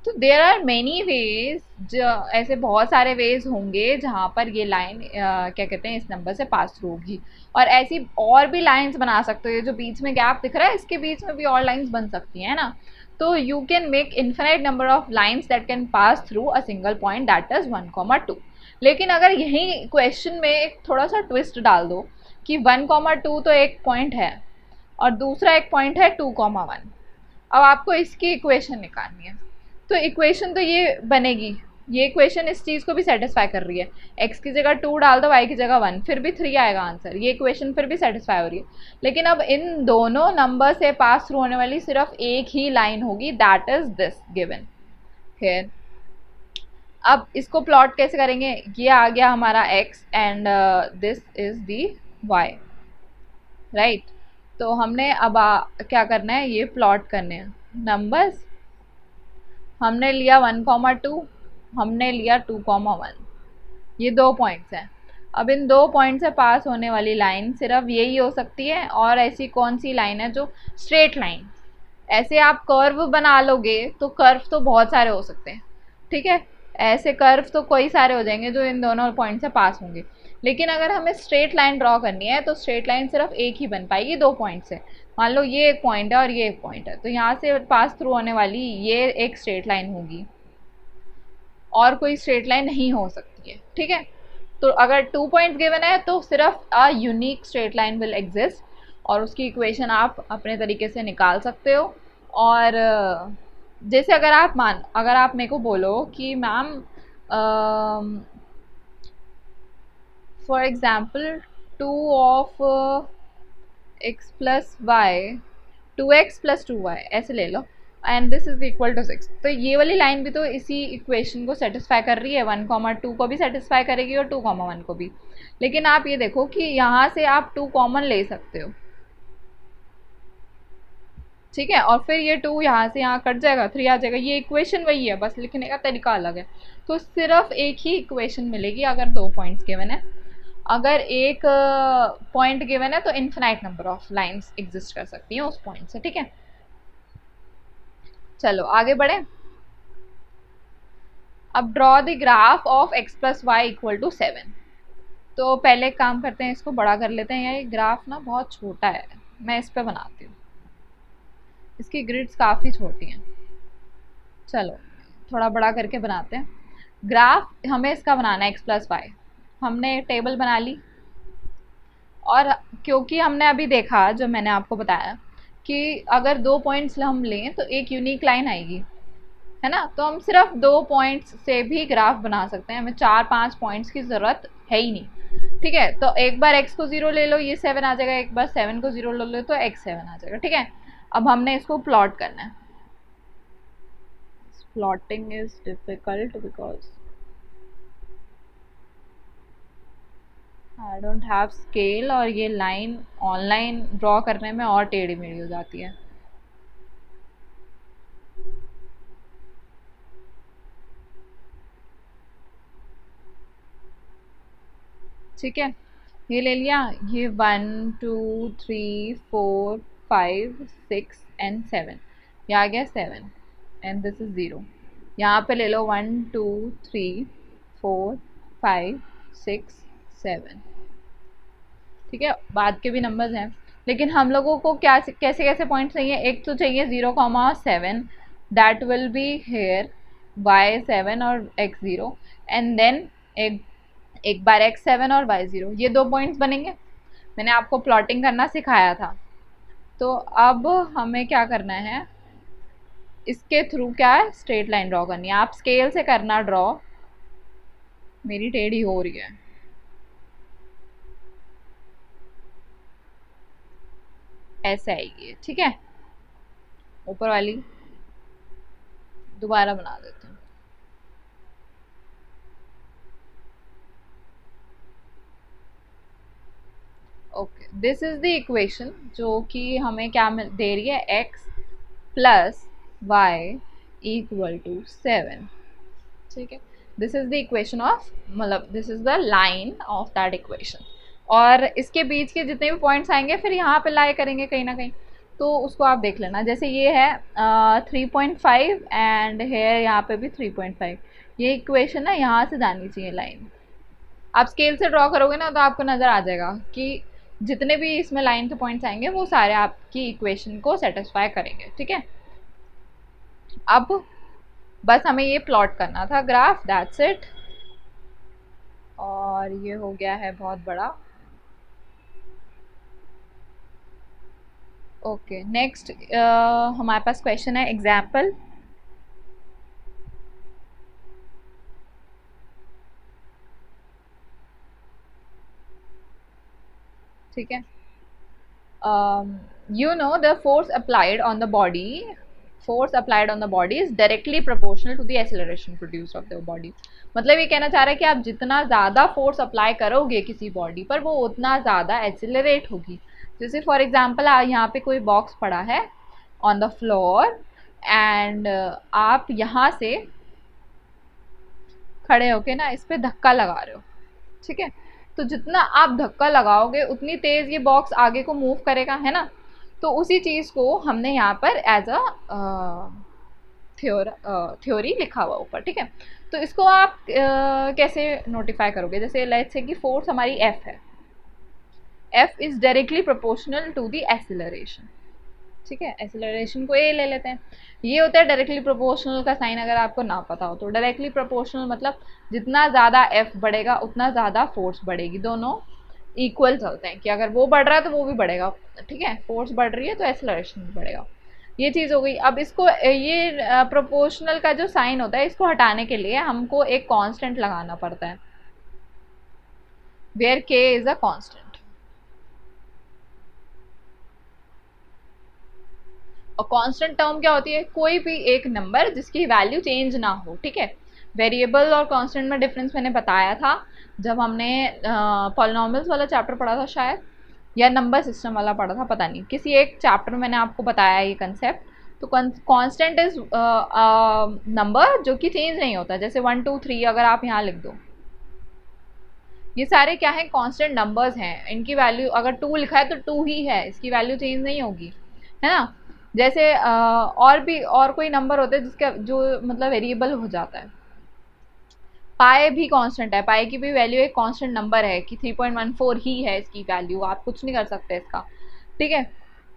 [SPEAKER 1] तो देयर आर मेनी वेज, ऐसे बहुत सारे वेज होंगे जहाँ पर ये लाइन क्या कहते हैं इस नंबर से पास थ्रू होगी। और ऐसी और भी लाइंस बना सकते हो, जो बीच में गैप दिख रहा है इसके बीच में भी और लाइंस बन सकती हैं ना। तो you can make infinite number of lines that can pass through a single point that is 1,2। लेकिन अगर यही क्वेश्चन में एक थोड़ा सा ट्विस्ट डाल दो कि 1,2 तो एक पॉइंट है और दूसरा एक पॉइंट है 2,1। अब आपको इसकी इक्वेशन निकालनी है। तो इक्वेशन तो ये बनेगी, ये इक्वेशन इस चीज़ को भी सेटिस्फाई कर रही है। x की जगह 2 डाल दो, y की जगह 1, फिर भी 3 आएगा आंसर। ये इक्वेशन फिर भी सेटिस्फाई हो रही है। लेकिन अब इन दोनों नंबर से पास थ्रू होने वाली सिर्फ एक ही लाइन होगी, that is this given here. अब इसको प्लॉट कैसे करेंगे? ये आ गया हमारा x and this is the y, right. तो हमने अब क्या करना है, ये प्लॉट करने हैं नंबर्स। हमने लिया 1,2, हमने लिया 2,1, ये 2 पॉइंट्स हैं। अब इन 2 पॉइंट से पास होने वाली लाइन सिर्फ यही हो सकती है। और ऐसी कौन सी लाइन है जो स्ट्रेट लाइन? ऐसे आप कर्व बना लोगे तो कर्व तो बहुत सारे हो सकते हैं, ठीक है, ऐसे कर्व तो कोई सारे हो जाएंगे जो इन दोनों पॉइंट से पास होंगे। लेकिन अगर हमें स्ट्रेट लाइन ड्रॉ करनी है तो स्ट्रेट लाइन सिर्फ एक ही बन पाएगी 2 पॉइंट से। मान लो ये एक पॉइंट है और ये एक पॉइंट है, तो यहाँ से पास थ्रू होने वाली ये एक स्ट्रेट लाइन होगी और कोई स्ट्रेट लाइन नहीं हो सकती है, ठीक है। तो अगर 2 पॉइंट्स गिवन है तो सिर्फ a unique straight line will exist और उसकी इक्वेशन आप अपने तरीके से निकाल सकते हो। और जैसे अगर आप मेरे को बोलो कि ma'am for example 2 of x plus y, 2x plus 2y ऐसे ले लो and this is equal to 6, तो ये वाली लाइन भी तो इसी इक्वेशन को सेटिस्फाई कर रही है, 1,2 को भी सेटिस्फाई करेगी और 2,1 को भी। लेकिन आप ये देखो कि यहाँ से आप 2 कॉमन ले सकते हो, ठीक है, और फिर ये 2 यहाँ से यहाँ कट जाएगा, 3 आ जाएगा। ये इक्वेशन वही है, बस लिखने का तरीका अलग है। तो सिर्फ एक ही इक्वेशन मिलेगी अगर 2 पॉइंट्स गिवन है। अगर एक पॉइंट गिवन है तो infinite number of lines exist कर सकती हैं उस पॉइंट से, ठीक है। चलो आगे बढ़े। अब draw the graph of x plus y equal to 7। तो पहले एक काम करते हैं, इसको बड़ा कर लेते हैं। ये ग्राफ ना बहुत छोटा है, मैं इस पे बनाती हूँ, इसकी ग्रिड्स काफ़ी छोटी हैं। चलो थोड़ा बड़ा करके बनाते हैं। ग्राफ हमें इसका बनाना है x प्लस वाई। हमने टेबल बना ली और क्योंकि हमने अभी देखा, जो मैंने आपको बताया कि अगर 2 पॉइंट्स हम लें तो एक यूनिक लाइन आएगी, है ना। तो हम सिर्फ 2 पॉइंट्स से भी ग्राफ बना सकते हैं, हमें 4-5 पॉइंट्स की ज़रूरत है ही नहीं, ठीक है। तो एक बार x को 0 ले लो, ये 7 आ जाएगा। एक बार 7 को 0 ले लो तो x 7 आ जाएगा, ठीक है। अब हमने इसको प्लॉट करना है। Plotting is difficult because I don't have scale और ये लाइन ऑनलाइन ड्रॉ करने में और टेढ़ी मेढ़ी हो जाती है। ठीक है, ये ले लिया। ये 1 2 3 4 5 6 एंड 7, ये आ गया 7 एंड दिस इज 0। यहाँ पे ले लो 1 2 3 4 5 6 7, ठीक है। बाद के भी नंबर्स हैं, लेकिन हम लोगों को क्या कैसे कैसे पॉइंट चाहिए? एक तो चाहिए 0,7, that will be hair y 7 और x 0, एंड देन एक बार x 7 और y 0, ये 2 पॉइंट्स बनेंगे। मैंने आपको प्लॉटिंग करना सिखाया था। तो अब हमें क्या करना है, इसके थ्रू क्या है, स्ट्रेट लाइन ड्रॉ करनी है। आप स्केल से करना ड्रॉ, मेरी टेढ़ी हो रही है। ऐसे आएगी, ठीक है। ऊपर वाली दोबारा बना देते हैं। Okay, this is the equation जो कि हमें क्या दे रही है, x plus y equal to 7, ठीक है। This is the equation of, मतलब this is the line of that equation. और इसके बीच के जितने भी पॉइंट्स आएंगे फिर यहाँ पे लाई करेंगे कहीं ना कहीं, तो उसको आप देख लेना। जैसे ये है 3.5 एंड है यहाँ पे भी 3.5, ये इक्वेशन है, यहाँ से जानी चाहिए लाइन। आप स्केल से ड्रॉ करोगे ना तो आपको नज़र आ जाएगा कि जितने भी इसमें लाइन के पॉइंट्स आएंगे वो सारे आपकी इक्वेशन को सेटिस्फाई करेंगे, ठीक है। अब बस हमें ये प्लॉट करना था ग्राफ, दैट्स इट। और ये हो गया है बहुत बड़ा, ओके नेक्स्ट हमारे पास क्वेश्चन है एग्जाम्पल। ठीक है, you know the force applied on the body is directly proportional to the acceleration produced of the body। मतलब ये कहना चाह रहा है कि आप जितना ज़्यादा फोर्स अप्लाई करोगे किसी बॉडी पर वो उतना ज़्यादा एक्सेलरेट होगी। जैसे फॉर एग्जांपल यहाँ पे कोई बॉक्स पड़ा है ऑन द फ्लोर एंड आप यहाँ से खड़े होके ना इस पे धक्का लगा रहे हो, ठीक है। तो जितना आप धक्का लगाओगे उतनी तेज ये बॉक्स आगे को मूव करेगा, है ना। तो उसी चीज़ को हमने यहाँ पर एज अ थ्योरी लिखा हुआ ऊपर, ठीक है। तो इसको आप कैसे नोटिफाई करोगे, जैसे लेट्स से कि फोर्स हमारी एफ है, f is directly proportional to the acceleration, ठीक है। एक्सीलरेशन को ए ले लेते हैं। ये होता है डायरेक्टली प्रोपोर्शनल का साइन, अगर आपको ना पता हो तो। डायरेक्टली प्रोपोर्शनल मतलब जितना ज़्यादा एफ बढ़ेगा उतना ज़्यादा फोर्स बढ़ेगी, दोनों इक्वल चलते हैं कि अगर वो बढ़ रहा है तो वो भी बढ़ेगा, ठीक है। फोर्स बढ़ रही है तो एक्सीलरेशन भी बढ़ेगा। ये चीज़ हो गई। अब इसको ये प्रोपोर्शनल का जो साइन होता है इसको हटाने के लिए हमको एक कांस्टेंट लगाना पड़ता है, वेयर के इज अ कांस्टेंट। और कांस्टेंट टर्म क्या होती है, कोई भी एक नंबर जिसकी वैल्यू चेंज ना हो, ठीक है। वेरिएबल और कांस्टेंट में डिफरेंस मैंने बताया था जब हमने पॉलिनॉमियल्स वाला चैप्टर पढ़ा था शायद, या नंबर सिस्टम वाला पढ़ा था, पता नहीं, किसी एक चैप्टर में मैंने आपको बताया ये कंसेप्ट। तो कांस्टेंट इज नंबर जो कि चेंज नहीं होता, जैसे 1 2 3 अगर आप यहाँ लिख दो, ये सारे क्या है, कांस्टेंट नंबर्स हैं। इनकी वैल्यू अगर 2 लिखा है तो 2 ही है, इसकी वैल्यू चेंज नहीं होगी, है ना। जैसे और भी और कोई नंबर होते हैं जिसका जो मतलब वेरिएबल हो जाता है। पाए भी कांस्टेंट है, पाए की भी वैल्यू एक कांस्टेंट नंबर है कि 3.14 ही है इसकी वैल्यू, आप कुछ नहीं कर सकते इसका, ठीक है।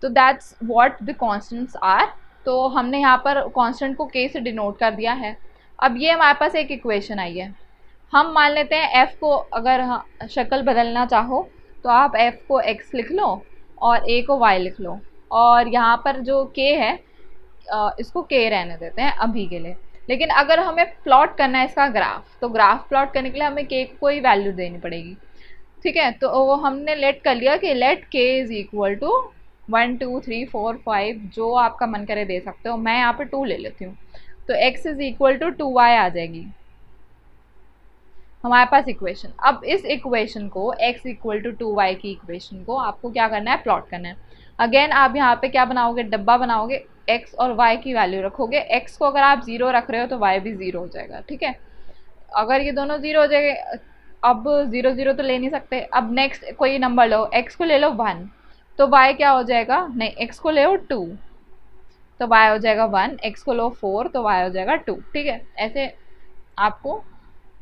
[SPEAKER 1] तो that's what the constants are. तो हमने यहाँ पर कांस्टेंट को के से डिनोट कर दिया है। अब ये हमारे पास एक इक्वेशन आई है, हम मान लेते हैं एफ को, अगर शक्ल बदलना चाहो तो आप एफ को एक्स लिख लो और ए को वाई लिख लो, और यहाँ पर जो के है इसको के रहने देते हैं अभी के लिए। लेकिन अगर हमें प्लॉट करना है इसका ग्राफ, तो ग्राफ प्लॉट करने के लिए हमें के को कोई वैल्यू देनी पड़ेगी, ठीक है। तो वो हमने लेट कर लिया कि लेट के इज इक्वल टू 1 2 3 4 5, जो आपका मन करे दे सकते हो। मैं यहाँ पे 2 ले लेती हूँ, तो x is equal to 2y आ जाएगी हमारे पास इक्वेशन। अब इस इक्वेशन को x इक्वल टू 2y की इक्वेशन को आपको क्या करना है, प्लॉट करना है। अगेन आप यहाँ पे क्या बनाओगे, डब्बा बनाओगे, x और y की वैल्यू रखोगे। x को अगर आप 0 रख रहे हो तो y भी 0 हो जाएगा, ठीक है। अगर ये दोनों 0 हो जाएंगे, अब 0 0 तो ले नहीं सकते। अब नेक्स्ट कोई नंबर लो, x को ले लो 1, तो y क्या हो जाएगा, नहीं x को ले लो 2 तो y हो जाएगा 1, x को लो 4 तो y हो जाएगा 2, ठीक है। ऐसे आपको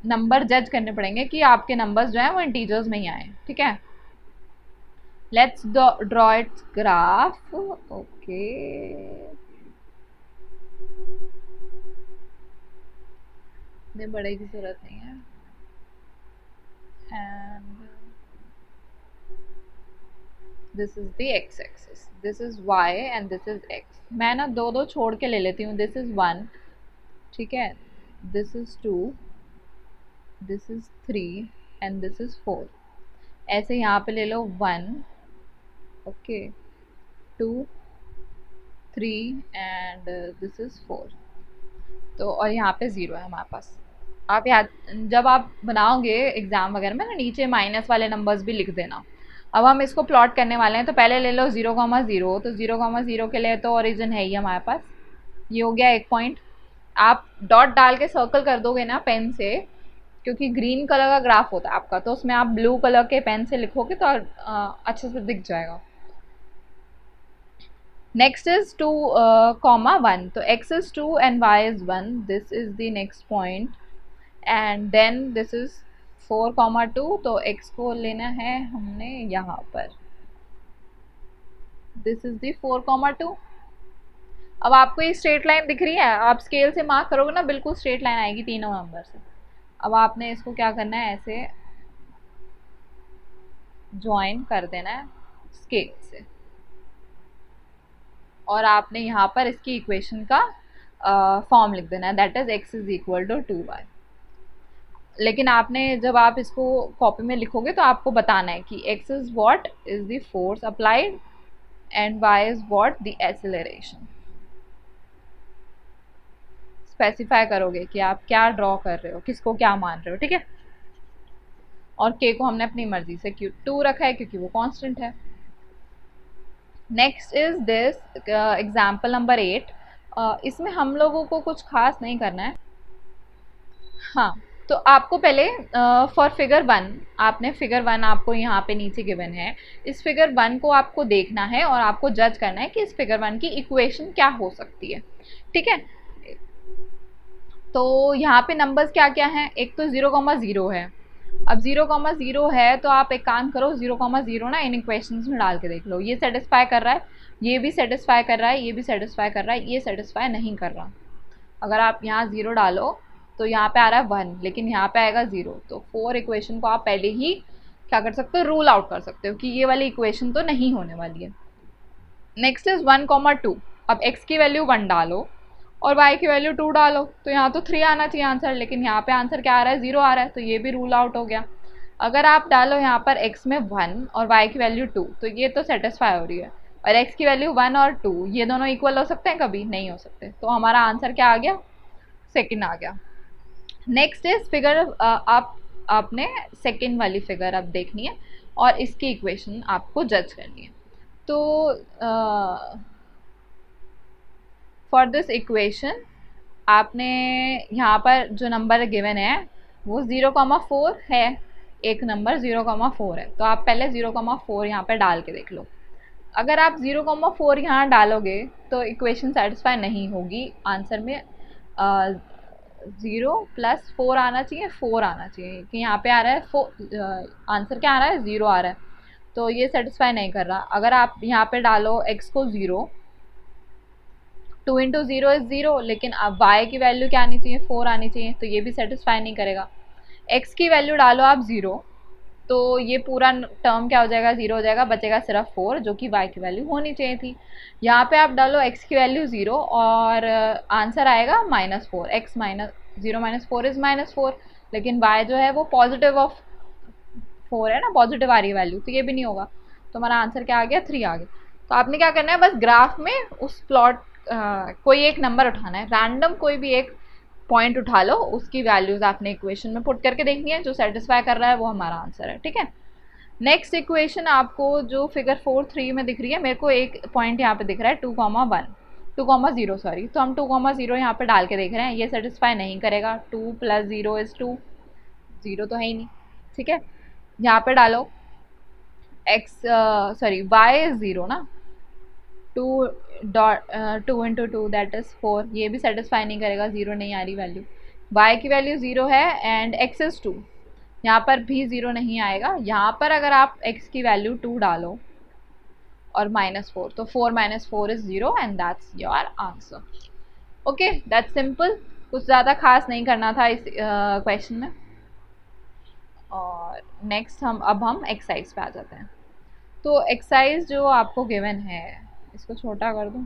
[SPEAKER 1] नंबर जज करने पड़ेंगे कि आपके नंबर्स जो हैं वो इंटीजर्स में ही आए, ठीक है। Let's draw its graph. Okay, बड़े की जरूरत नहीं है। And this is the x axis, this is y and this is x. मैं ना दो दो छोड़ के ले लेती हूँ, दिस इज 1, ठीक है, this is 2, this is 3 and this is 4। ऐसे यहाँ पे ले लो 1, ओके, 2 3 एंड दिस इज 4। तो और यहाँ पे 0 है हमारे पास। आप याद, जब आप बनाओगे एग्जाम वगैरह में ना, नीचे माइनस वाले नंबर्स भी लिख देना। अब हम इसको प्लॉट करने वाले हैं, तो पहले ले लो 0,0, तो 0,0 के लिए तो ओरिजिन है ही हमारे पास, ये हो गया एक पॉइंट। आप डॉट डाल के सर्कल कर दोगे ना पेन से, क्योंकि ग्रीन कलर का ग्राफ होता है आपका, तो उसमें आप ब्लू कलर के पेन से लिखोगे तो अच्छे से दिख जाएगा। नेक्स्ट इज 2, 1, तो x is 2 and y is 1, this is the next point, and then this is 4, 2, तो x को लेना है हमने यहाँ पर, this is the 4, 2। अब आपको ये स्ट्रेट लाइन दिख रही है, आप स्केल से मार्क करोगे ना, बिल्कुल स्ट्रेट लाइन आएगी तीनों नंबर से। अब आपने इसको क्या करना है, ऐसे ज्वाइन कर देना है स्केल से, और आपने यहाँ पर इसकी इक्वेशन का फॉर्म लिख देना है, that is x is equal to 2y। लेकिन आपने जब आप इसको कॉपी में लिखोगे तो आपको बताना है कि x is what is the force applied and y is what the acceleration. Specify करोगे कि आप क्या ड्रॉ कर रहे हो, किसको क्या मान रहे हो, ठीक है। और k को हमने अपनी मर्जी से क्यों 2 रखा है, क्योंकि वो कांस्टेंट है। Next is this example number 8। इसमें हम लोगों को कुछ खास नहीं करना है। हाँ, तो आपको पहले फॉर फिगर 1, आपने फिगर 1 आपको यहाँ पे नीचे गिवन है, इस फिगर 1 को आपको देखना है और आपको जज करना है कि इस फिगर 1 की इक्वेशन क्या हो सकती है, ठीक है। तो यहाँ पे नंबर्स क्या क्या हैं, एक तो 0,0 है। अब 0,0 है तो आप एक काम करो, 0,0 ना इन इक्वेशंस में डाल के देख लो, ये सेटिस्फाई कर रहा है, ये भी सेटिस्फाई कर रहा है, ये भी सेटिस्फाई कर रहा है, ये सेटिस्फाई नहीं कर रहा। अगर आप यहाँ 0 डालो तो यहाँ पे आ रहा है 1, लेकिन यहाँ पे आएगा 0। तो 4 इक्वेशन को आप पहले ही क्या कर सकते हो, रूल आउट कर सकते हो कि ये वाली इक्वेशन तो नहीं होने वाली है। Next is 1,2। अब x की वैल्यू 1 डालो और y की वैल्यू 2 डालो, तो यहाँ तो 3 आना चाहिए आंसर, लेकिन यहाँ पे आंसर क्या आ रहा है, 0 आ रहा है, तो ये भी रूल आउट हो गया। अगर आप डालो यहाँ पर x में 1 और y की वैल्यू 2, तो ये तो सेटिस्फाई हो रही है। और x की वैल्यू 1 और 2 ये दोनों इक्वल हो सकते हैं, कभी नहीं हो सकते, तो हमारा आंसर क्या आ गया, सेकेंड आ गया। नेक्स्ट इज फिगर, आपने सेकेंड वाली फिगर अब देखनी है और इसकी इक्वेशन आपको जज करनी है। तो फॉर दिस इक्वेशन आपने यहाँ पर जो नंबर गिवन है वो 0,4 है, एक नंबर 0,4 है, तो आप पहले 0,4 यहाँ पर डाल के देख लो। अगर आप 0,4 यहाँ डालोगे तो इक्वेशन सेटिस्फाई नहीं होगी, आंसर में 0 + 4 आना चाहिए, 4 आना चाहिए, कि यहाँ पे आ रहा है 4, आंसर क्या आ रहा है, 0 आ रहा है, तो ये सेटिस्फाई नहीं कर रहा। अगर आप यहाँ पे डालो x को 0, 2 × 0 इज 0, लेकिन अब y की वैल्यू क्या आनी चाहिए, 4 आनी चाहिए, तो ये भी सेटिस्फाई नहीं करेगा। x की वैल्यू डालो आप 0, तो ये पूरा टर्म क्या हो जाएगा, 0 हो जाएगा, बचेगा सिर्फ 4, जो कि y की वैल्यू होनी चाहिए थी। यहाँ पे आप डालो x की वैल्यू 0 और आंसर आएगा -4, x - 0 - 4 इज -4, लेकिन y जो है वो पॉजिटिव ऑफ 4 है ना, पॉजिटिव आ रही है वैल्यू, तो ये भी नहीं होगा, तो हमारा आंसर क्या आ गया, 3 आ गया। तो आपने क्या करना है, बस ग्राफ में उस प्लॉट कोई एक नंबर उठाना है, रैंडम कोई भी एक पॉइंट उठा लो, उसकी वैल्यूज आपने इक्वेशन में पुट करके देखनी है, जो सेटिस्फाई कर रहा है वो हमारा आंसर है, ठीक है। नेक्स्ट इक्वेशन आपको जो फिगर 4.3 में दिख रही है, मेरे को एक पॉइंट यहाँ पे दिख रहा है 2,0 सॉरी, तो हम 2,0 यहाँ पे डाल के देख रहे हैं, ये सेटिस्फाई नहीं करेगा, 2 + 0 इज 2, 0 तो है ही नहीं, ठीक है। यहाँ पे डालो y इज 0 ना, 2 × 2 दैट इज 4, ये भी सेटिस्फाई नहीं करेगा, 0 नहीं आ रही वैल्यू, y की वैल्यू 0 है एंड x इज 2, यहाँ पर भी 0 नहीं आएगा। यहाँ पर अगर आप x की वैल्यू 2 डालो और -4, तो 4 - 4 is 0 and that's your answer. Okay, that's simple, कुछ ज़्यादा खास नहीं करना था इस क्वेश्चन में। और नेक्स्ट अब हम एक्सरसाइज पे आ जाते हैं। तो एक्सरसाइज जो आपको गिवन है, इसको छोटा कर दूं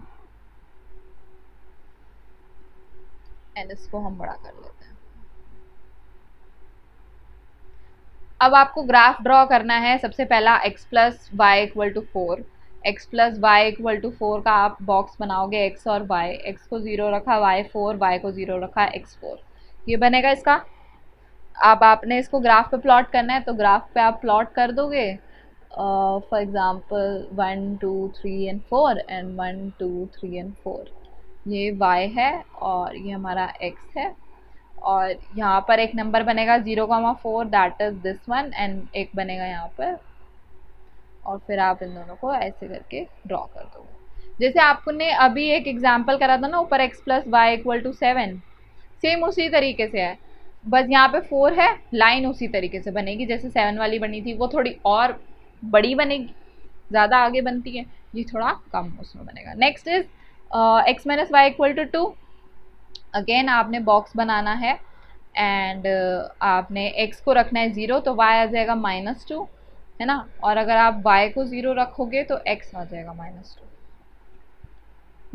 [SPEAKER 1] एंड इसको हम बड़ा कर लेते हैं। अब आपको ग्राफ ड्रॉ करना है। सबसे पहला x + y = 4, x + y = 4 का आप बॉक्स बनाओगे, x और y, x को 0 रखा, y 4, y को 0 रखा, x 4, ये बनेगा इसका। अब आपने इसको ग्राफ पे प्लॉट करना है, तो ग्राफ पे आप प्लॉट कर दोगे, for example 1 2 3 and 4 and 1 2 3 and 4, ये y है और ये हमारा x है, और यहाँ पर एक नंबर बनेगा 0,4 that is this one, and एक बनेगा यहाँ पर, और फिर आप इन दोनों को ऐसे करके ड्रॉ कर दोगे। जैसे आपने अभी एक एग्जांपल करा था ना ऊपर, x + y = 7, सेम उसी तरीके से है, बस यहाँ पे 4 है, लाइन उसी तरीके से बनेगी जैसे 7 वाली बनी थी, वो थोड़ी और बड़ी बनेगी, ज़्यादा आगे बनती है, ये थोड़ा कम उसमें बनेगा। Next is x - y = 2, again आपने बॉक्स बनाना है एंड आपने x को रखना है 0, तो y आ जाएगा -2, है ना, और अगर आप y को 0 रखोगे तो x आ जाएगा -2।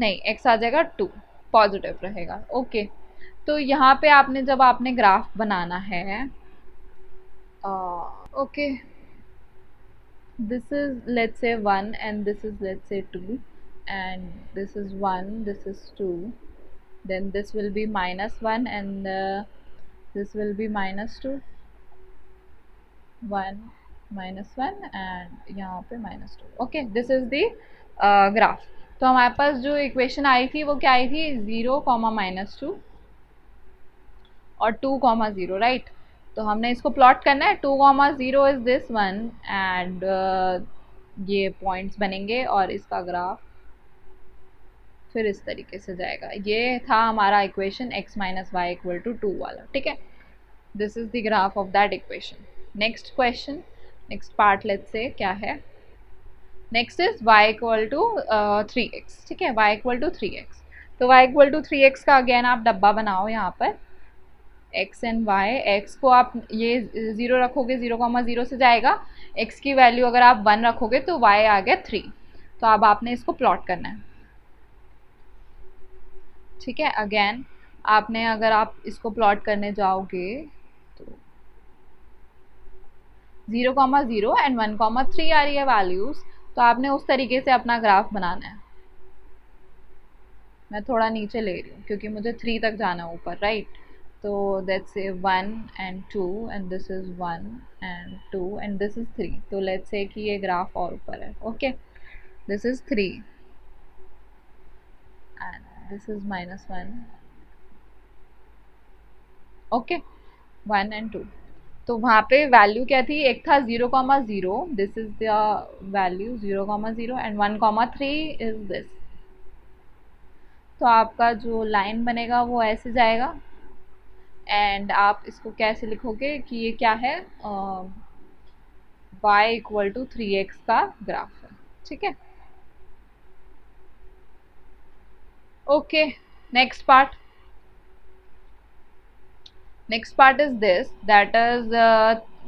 [SPEAKER 1] नहीं, x आ जाएगा 2, पॉजिटिव रहेगा। ओके, तो यहाँ पे आपने जब आपने ग्राफ बनाना है, okay, this is let's say 1 and this is let's say 2 and this is 1, this is 2, then this will be -1 and this will be -2, 1 -1 and यहाँ पे -2। Okay, this is the graph. तो हमारे पास जो इक्वेशन आई थी वो क्या आई थी, 0, -2 और 2, 0, राइट। तो हमने इसको प्लॉट करना है, 2, 0 इज दिस वन एंड ये पॉइंट्स बनेंगे और इसका ग्राफ फिर इस तरीके से जाएगा। ये था हमारा इक्वेशन x - y = 2 वाला, ठीक है। This is the graph of that equation. Next question, next part let's say क्या है, नेक्स्ट इज y = 3x, ठीक है, y = 3x। तो y = 3x का अगेन आप डब्बा बनाओ यहाँ पर, x एंड y। x को आप ये 0 रखोगे, 0, 0 से जाएगा, x की वैल्यू अगर आप 1 रखोगे तो y आ गया 3। तो अब आपने इसको प्लॉट करना है, ठीक है। अगेन आपने अगर आप इसको प्लॉट करने जाओगे तो 0, 0 एंड 1, 3 आ रही है वैल्यूज, तो आपने उस तरीके से अपना ग्राफ बनाना है। मैं थोड़ा नीचे ले रही हूँ क्योंकि मुझे 3 तक जाना है ऊपर, राइट। तो let's say 1 and 2 and this is 1 and 2 and this is 3। तो लेट्स से कि ये ग्राफ और ऊपर है, okay, this is 3 and this is -1, okay, 1 and 2। तो वहाँ पे वैल्यू क्या थी, एक था 0, 0, this is the value 0, 0 and 1, 3 is this. तो आपका जो लाइन बनेगा वो ऐसे जाएगा एंड आप इसको कैसे लिखोगे कि ये क्या है, y = 3x का ग्राफ है, ठीक है। Okay, next part is this, that is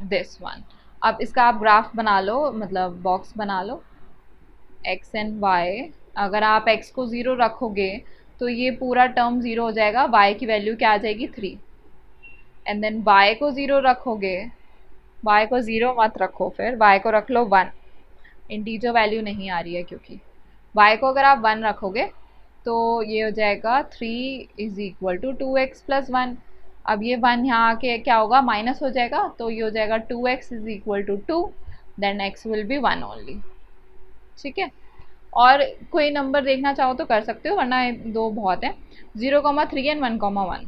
[SPEAKER 1] this one. अब इसका आप ग्राफ बना लो, मतलब बॉक्स बना लो, x एंड y। अगर आप x को 0 रखोगे तो ये पूरा टर्म 0 हो जाएगा, y की वैल्यू क्या आ जाएगी 3। एंड देन y को 0 रखोगे, y को 0 मत रखो, फिर y को रख लो 1, इंटीजर वैल्यू नहीं आ रही है क्योंकि y को अगर आप 1 रखोगे तो ये हो जाएगा 3 = 2x + 1। अब ये 1 यहाँ आके क्या होगा, माइनस हो जाएगा, तो ये हो जाएगा 2x = 2, then x will be 1 only, ठीक है। और कोई नंबर देखना चाहो तो कर सकते हो, वरना 2 बहुत है। 0, 3 and 1, 1,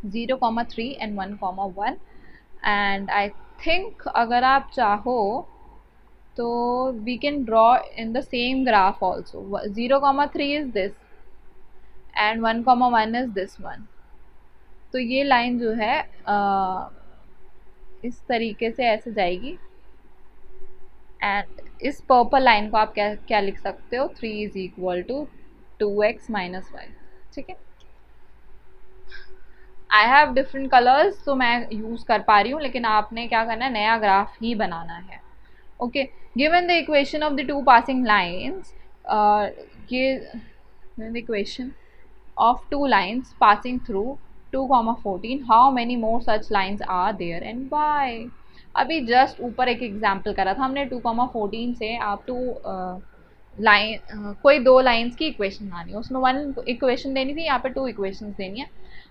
[SPEAKER 1] 0, 3 and 1, 1 and I think अगर आप चाहो तो we can draw in the same graph also। 0, 3 is this and 1, 1 is this one। तो ये लाइन जो है इस तरीके से ऐसे जाएगी एंड इस पर्पल लाइन को आप क्या लिख सकते हो, 3 = 2x - y, ठीक है। आई हैव डिफरेंट कलर्स तो मैं यूज़ कर पा रही हूँ, लेकिन आपने क्या करना है, नया ग्राफ ही बनाना है, okay. Given the equation of the two passing lines, given the equation of two lines passing through 2, 14, how many more such lines are there and why? अभी जस्ट ऊपर एक एग्जाम्पल करा था हमने, 2, 14 से आप कोई 2 लाइन्स की इक्वेशन लानी है, उसमें 1 इक्वेशन देनी थी, यहाँ पे 2 इक्वेशन देनी है।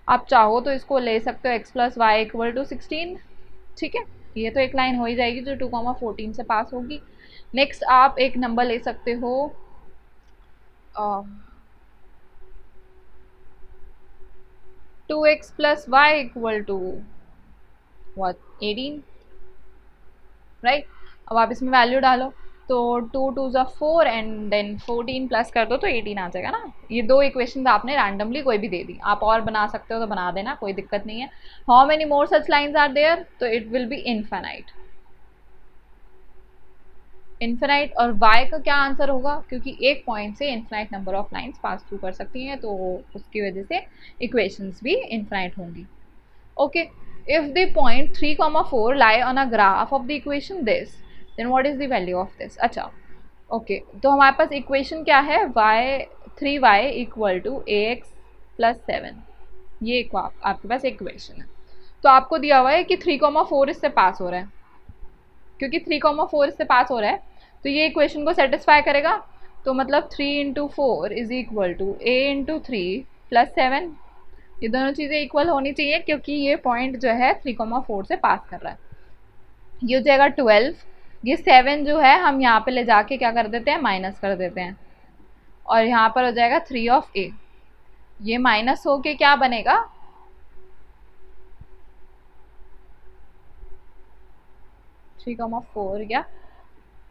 [SPEAKER 1] आप चाहो तो इसको ले सकते हो x + y = 16, ठीक है। ये तो एक लाइन हो ही जाएगी जो 2, 14 से पास होगी। नेक्स्ट आप एक नंबर ले सकते हो 2x + y = 18, राइट। अब आप इसमें वैल्यू डालो तो 2, 2 = 4 एंड देन 14 प्लस कर दो तो 18 आ जाएगा ना। ये 2 इक्वेशंस आपने रैंडमली कोई भी दे दी, आप और बना सकते हो तो बना देना, कोई दिक्कत नहीं है। How many more such lines are there, तो इट विल बी इनफाइनाइट। और y का क्या आंसर होगा, क्योंकि एक पॉइंट से infinite number of lines pass through कर सकती हैं, तो उसकी वजह से इक्वेशंस भी इनफाइनाइट होंगी, okay. If the point 3, 4 lie on a graph of the equation this, then what is the value of this? अच्छा, ओके, तो हमारे पास इक्वेशन क्या है, y 3y equal to ax plus 7। ये आपके पास एक क्वेश्चन है। तो आपको दिया हुआ है कि 3,4 इससे पास हो रहा है, क्योंकि 3,4 इससे पास हो रहा है तो ये इक्वेशन को सेटिस्फाई करेगा। तो मतलब 3 into 4 is equal to a into 3 plus 7। ये दोनों चीज़ें इक्वल होनी चाहिए क्योंकि ये पॉइंट जो है 3,4 से पास कर रहा है। ये हो जाएगा 12। ये 7 जो है हम यहाँ पे ले जाके क्या कर देते हैं, माइनस कर देते हैं, और यहाँ पर हो जाएगा 3 ऑफ a। ये माइनस होके क्या बनेगा, 3,4 या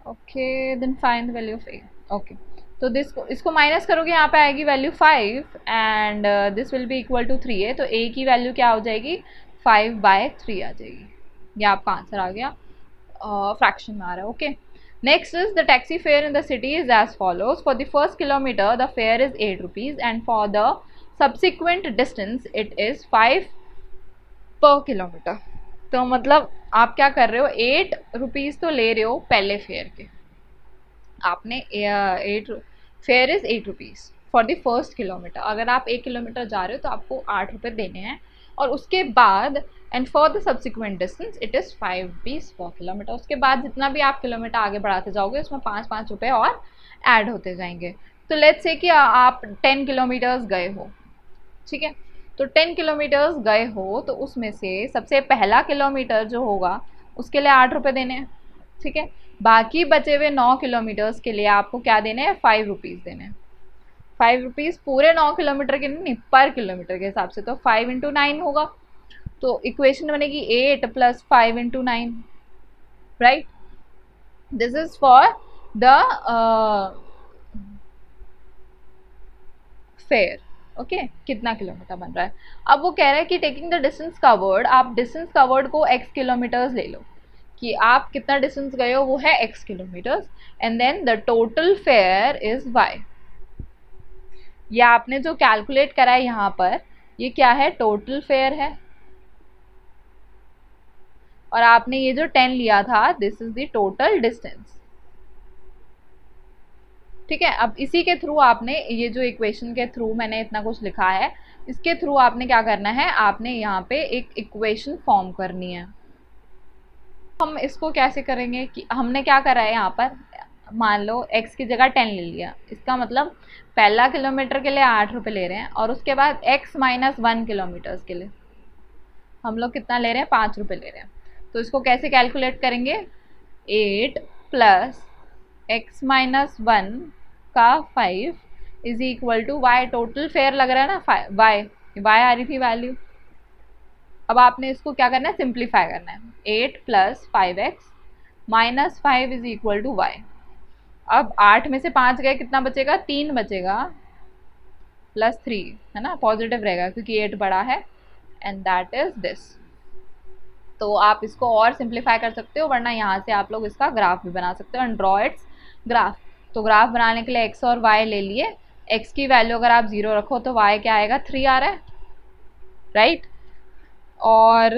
[SPEAKER 1] okay, then find the value of a। Okay, तो इसको माइनस करोगे, यहाँ पे आएगी value 5 and this will be equal to 3 है, तो a की वैल्यू क्या हो जाएगी, 5/3 आ जाएगी। ये आपका आंसर आ गया, फ्रैक्शन में आ रहा है। Okay, next is the taxi fare in the city is as follows. For the first kilometre the fare is 8 rupees and for the subsequent distance it is 5 per kilometre. तो मतलब आप क्या कर रहे हो, 8 रुपीज़ तो ले रहे हो पहले फेयर के, आपने 8 fair is 8 rupees for the first kilometre. अगर आप 1 किलोमीटर जा रहे हो तो आपको 8 रुपये देने हैं, और उसके बाद and for the subsequent distance it is 5 rupees पर किलोमीटर। उसके बाद जितना भी आप किलोमीटर आगे बढ़ाते जाओगे उसमें 5-5 रुपये और ऐड होते जाएंगे। तो लेट्स से कि आप 10 किलोमीटर्स गए हो, ठीक है, तो 10 किलोमीटर्स गए हो तो उसमें से सबसे पहला किलोमीटर जो होगा उसके लिए 8 रुपये देने हैं, ठीक है। बाकी बचे हुए 9 किलोमीटर्स के लिए आपको क्या देने हैं, 5 रुपीज़ देने हैं। 5 रुपीज़ पूरे 9 किलोमीटर के नहीं, पर किलोमीटर के हिसाब से, तो 5 इंटू 9 होगा। तो इक्वेशन बनेगी 8 plus 5 into 9, right. This is for the fair. Okay, कितना किलोमीटर बन रहा है। अब वो कह रहा है कि टेकिंग द डिस्टेंस कवर्ड, आप डिस्टेंस कवर्ड को x किलोमीटर्स ले लो, कि आप कितना डिस्टेंस गए हो वो है x kilometres, and then the total fare is y। ये आपने जो कैलकुलेट करा है यहाँ पर, ये क्या है, टोटल फेयर है, और आपने ये जो 10 लिया था this is the total distance, ठीक है। अब इसी के थ्रू आपने, ये जो इक्वेशन के थ्रू मैंने इतना कुछ लिखा है, इसके थ्रू आपने क्या करना है, आपने यहाँ पे एक इक्वेशन फॉर्म करनी है। हम इसको कैसे करेंगे कि हमने क्या करा है यहाँ पर, मान लो x की जगह 10 ले लिया, इसका मतलब पहला किलोमीटर के लिए 8 रुपये ले रहे हैं, और उसके बाद x माइनस 1 किलोमीटर्स के लिए हम लोग कितना ले रहे हैं, 5 रुपये ले रहे हैं। तो इसको कैसे कैलकुलेट करेंगे, 8 प्लस x माइनस 1 का 5 is equal to y। Total fare लग रहा है ना, y आ रही थी वैल्यू। अब आपने इसको क्या करना है, सिंप्लीफाई करना है। 8 plus 5x minus 5 is equal to y। अब 8 में से 5 गए, कितना बचेगा, 3 बचेगा, प्लस 3 है ना, पॉजिटिव रहेगा क्योंकि 8 बड़ा है, एंड दैट इज दिस। तो आप इसको और सिंप्लीफाई कर सकते हो, वरना यहाँ से आप लोग इसका ग्राफ भी बना सकते हो, एंड ड्रॉ इट्स ग्राफ। तो ग्राफ बनाने के लिए x और y ले लिए, x की वैल्यू अगर आप 0 रखो तो y क्या आएगा, 3 आ रहा है, राइट। और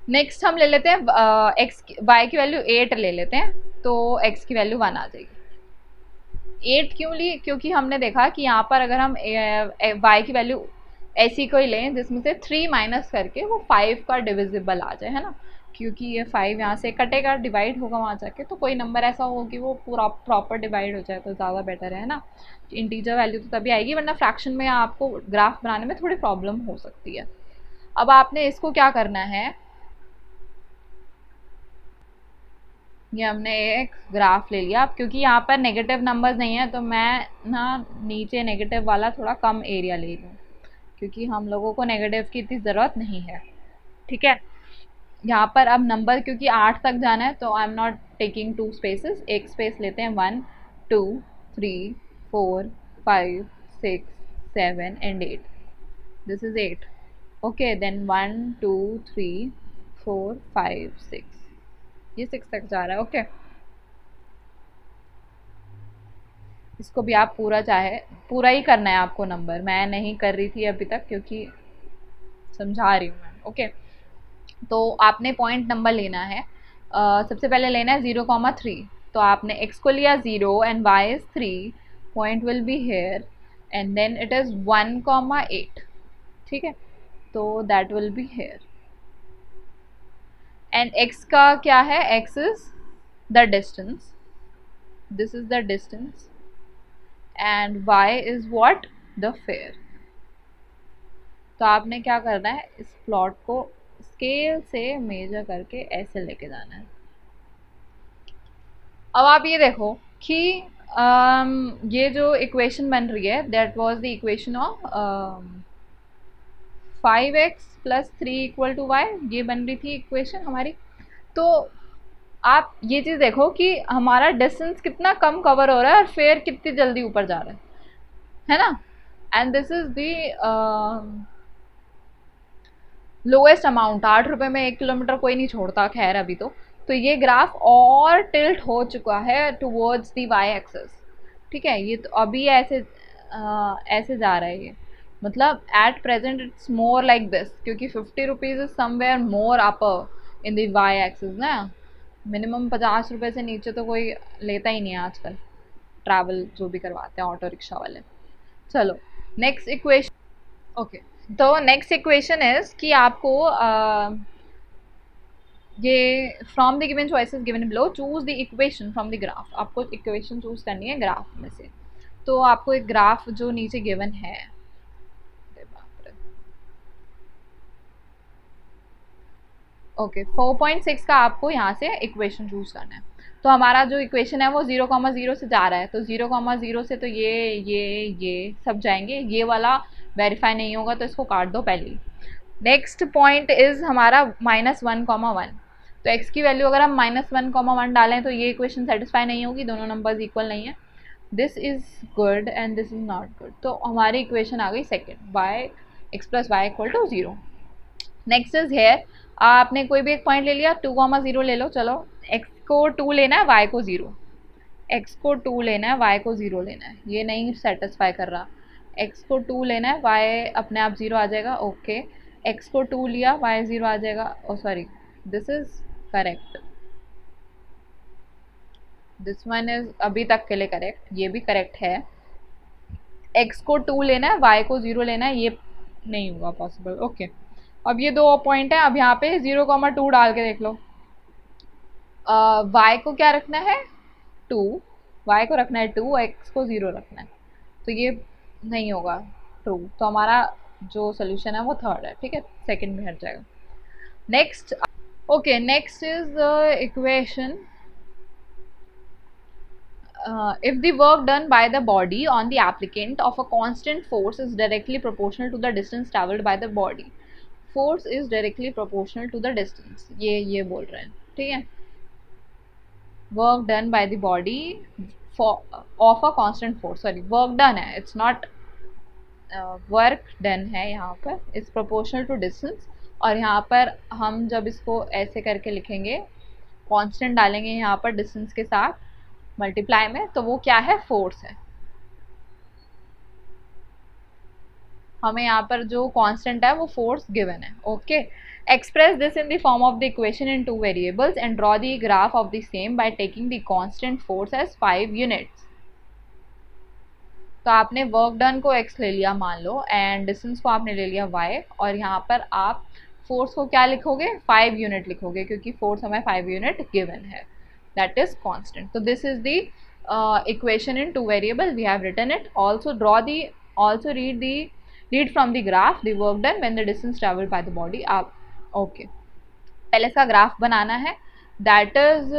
[SPEAKER 1] नेक्स्ट हम ले लेते हैं y की वैल्यू 8 ले लेते हैं, तो x की वैल्यू 1 आ जाएगी। 8 क्यों ली, क्योंकि हमने देखा कि यहाँ पर अगर हम y की वैल्यू ऐसी कोई लें जिसमें से 3 माइनस करके वो 5 का डिविजिबल आ जाए, है ना, क्योंकि ये 5 यहाँ से कटेगा, डिवाइड होगा वहाँ जाके, तो कोई नंबर ऐसा हो कि वो पूरा प्रॉपर डिवाइड हो जाए तो ज़्यादा बेटर है ना। इंटीजर वैल्यू तो तभी आएगी, वरना फ्रैक्शन में आपको ग्राफ बनाने में थोड़ी प्रॉब्लम हो सकती है। अब आपने इसको क्या करना है, ये हमने एक ग्राफ ले लिया। क्योंकि यहाँ पर नेगेटिव नंबर्स नहीं है तो मैं ना नीचे नेगेटिव वाला थोड़ा कम एरिया ले लूँ, क्योंकि हम लोगों को नेगेटिव की इतनी ज़रूरत नहीं है, ठीक है। यहाँ पर अब नंबर क्योंकि 8 तक जाना है तो I am not taking 2 spaces, एक स्पेस लेते हैं। 1 2 3 4 5 6 7 and 8, this is 8, okay. Then 1 2 3 4 5 6, ये 6 तक जा रहा है, ओके। इसको भी आप पूरा ही करना है आपको नंबर, मैं नहीं कर रही थी अभी तक क्योंकि समझा रही हूँ मैं, ओके। तो आपने पॉइंट नंबर लेना है, सबसे पहले लेना है 0,3, तो आपने x को लिया 0 and y is 3, point will be here and then it is 1,8, ठीक है, तो that will be here. And x का क्या है, x is the distance, this is the distance, and y is what, the fare. तो आपने क्या करना है, इस प्लॉट को स्केल से मेजर करके ऐसे लेके जाना है। अब आप ये देखो कि ये जो इक्वेशन बन रही है that was the equation of 5x plus 3 equal to y, ये बन रही थी इक्वेशन हमारी। तो आप ये चीज़ देखो कि हमारा डिस्टेंस कितना कम कवर हो रहा है और फेयर कितनी जल्दी ऊपर जा रहा है ना। And this is the lowest amount, 8 रुपये में 1 किलोमीटर कोई नहीं छोड़ता, खैर अभी तो ये ग्राफ और टिल्ट हो चुका है टुवर्ड्स दी वाई एक्सेस, ठीक है। ये तो अभी ऐसे ऐसे जा रहा है ये, मतलब at present it's more like this, क्योंकि 50 rupees is somewhere more upper in the y axis ना। मिनिमम 50 रुपये से नीचे तो कोई लेता ही नहीं है आजकल, ट्रैवल जो भी करवाते हैं ऑटो रिक्शा वाले। चलो नेक्स्ट इक्वेशन, ओके, तो नेक्स्ट इक्वेशन इज कि आपको ये from the given choices given below choose the equation from the graph, आपको इक्वेशन चूज करनी है ग्राफ में से। तो आपको एक ग्राफ जो नीचे गिवन है, ओके 4.6 का आपको यहाँ से इक्वेशन चूज करना है। तो हमारा जो इक्वेशन है वो 0,0 से जा रहा है, तो 0,0 से तो ये सब जाएंगे, ये वाला वेरीफाई नहीं होगा तो इसको काट दो पहले। नेक्स्ट पॉइंट इज हमारा -1,1, तो x की वैल्यू अगर हम -1,1 डालें तो ये इक्वेशन सेटिस्फाई नहीं होगी, दोनों नंबर्स इक्वल नहीं है। This is good and this is not good, तो हमारी इक्वेशन आ गई second, x plus y equal to 0। Next is here, आपने कोई भी एक पॉइंट ले लिया, 2,0 ले लो, चलो x को 2 लेना है, y को 0, x को 2 लेना है, y को 0 लेना है, ये नहीं सेटिस्फाई कर रहा, x को 2 लेना है, y अपने आप 0 आ जाएगा, ओके, x को 2 लिया, y 0 आ जाएगा, oh sorry this is correct, this one is अभी तक के लिए करेक्ट, ये भी करेक्ट है। x को 2 लेना है, y को 0 लेना है, ये नहीं होगा पॉसिबल, ओके। अब ये दो पॉइंट है, अब यहाँ पे 0,2 डाल के देख लो, y को क्या रखना है 2, y को रखना है 2, x को 0 रखना है, तो ये नहीं होगा ट्रू, तो हमारा जो सोल्यूशन है वो थर्ड है, ठीक है, सेकंड में हट जाएगा। Next, okay, next is equation if the work done by the body on the applicant of a constant force is directly proportional to the distance traveled by the body, force is directly proportional to the distance, ये बोल रहे हैं, ठीक है। Work done by the body of a constant force, sorry work done है, it's not work done है, यहाँ पर इट्स प्रोपोर्शनल टू डिस्टेंस, और यहाँ पर हम जब इसको ऐसे करके लिखेंगे, कांस्टेंट डालेंगे यहाँ पर डिस्टेंस के साथ मल्टीप्लाई में, तो वो क्या है, फोर्स है। हमें यहाँ पर जो कांस्टेंट है वो फोर्स गिवन है, okay. Express this in the form of the equation in 2 variables and draw the graph of the same by taking the constant force as 5 units. तो आपने वर्क डन को x ले लिया मान लो, and distance को आपने ले लिया y, और यहाँ पर आप फोर्स को क्या लिखोगे, 5 यूनिट लिखोगे, क्योंकि फोर्स हमें 5 यूनिट गिवन है, that is constant. So this is the equation in 2 variable, we have written it. Also read from the graph the work done when the distance traveled by the body, आप okay, पहले इसका graph बनाना है, that is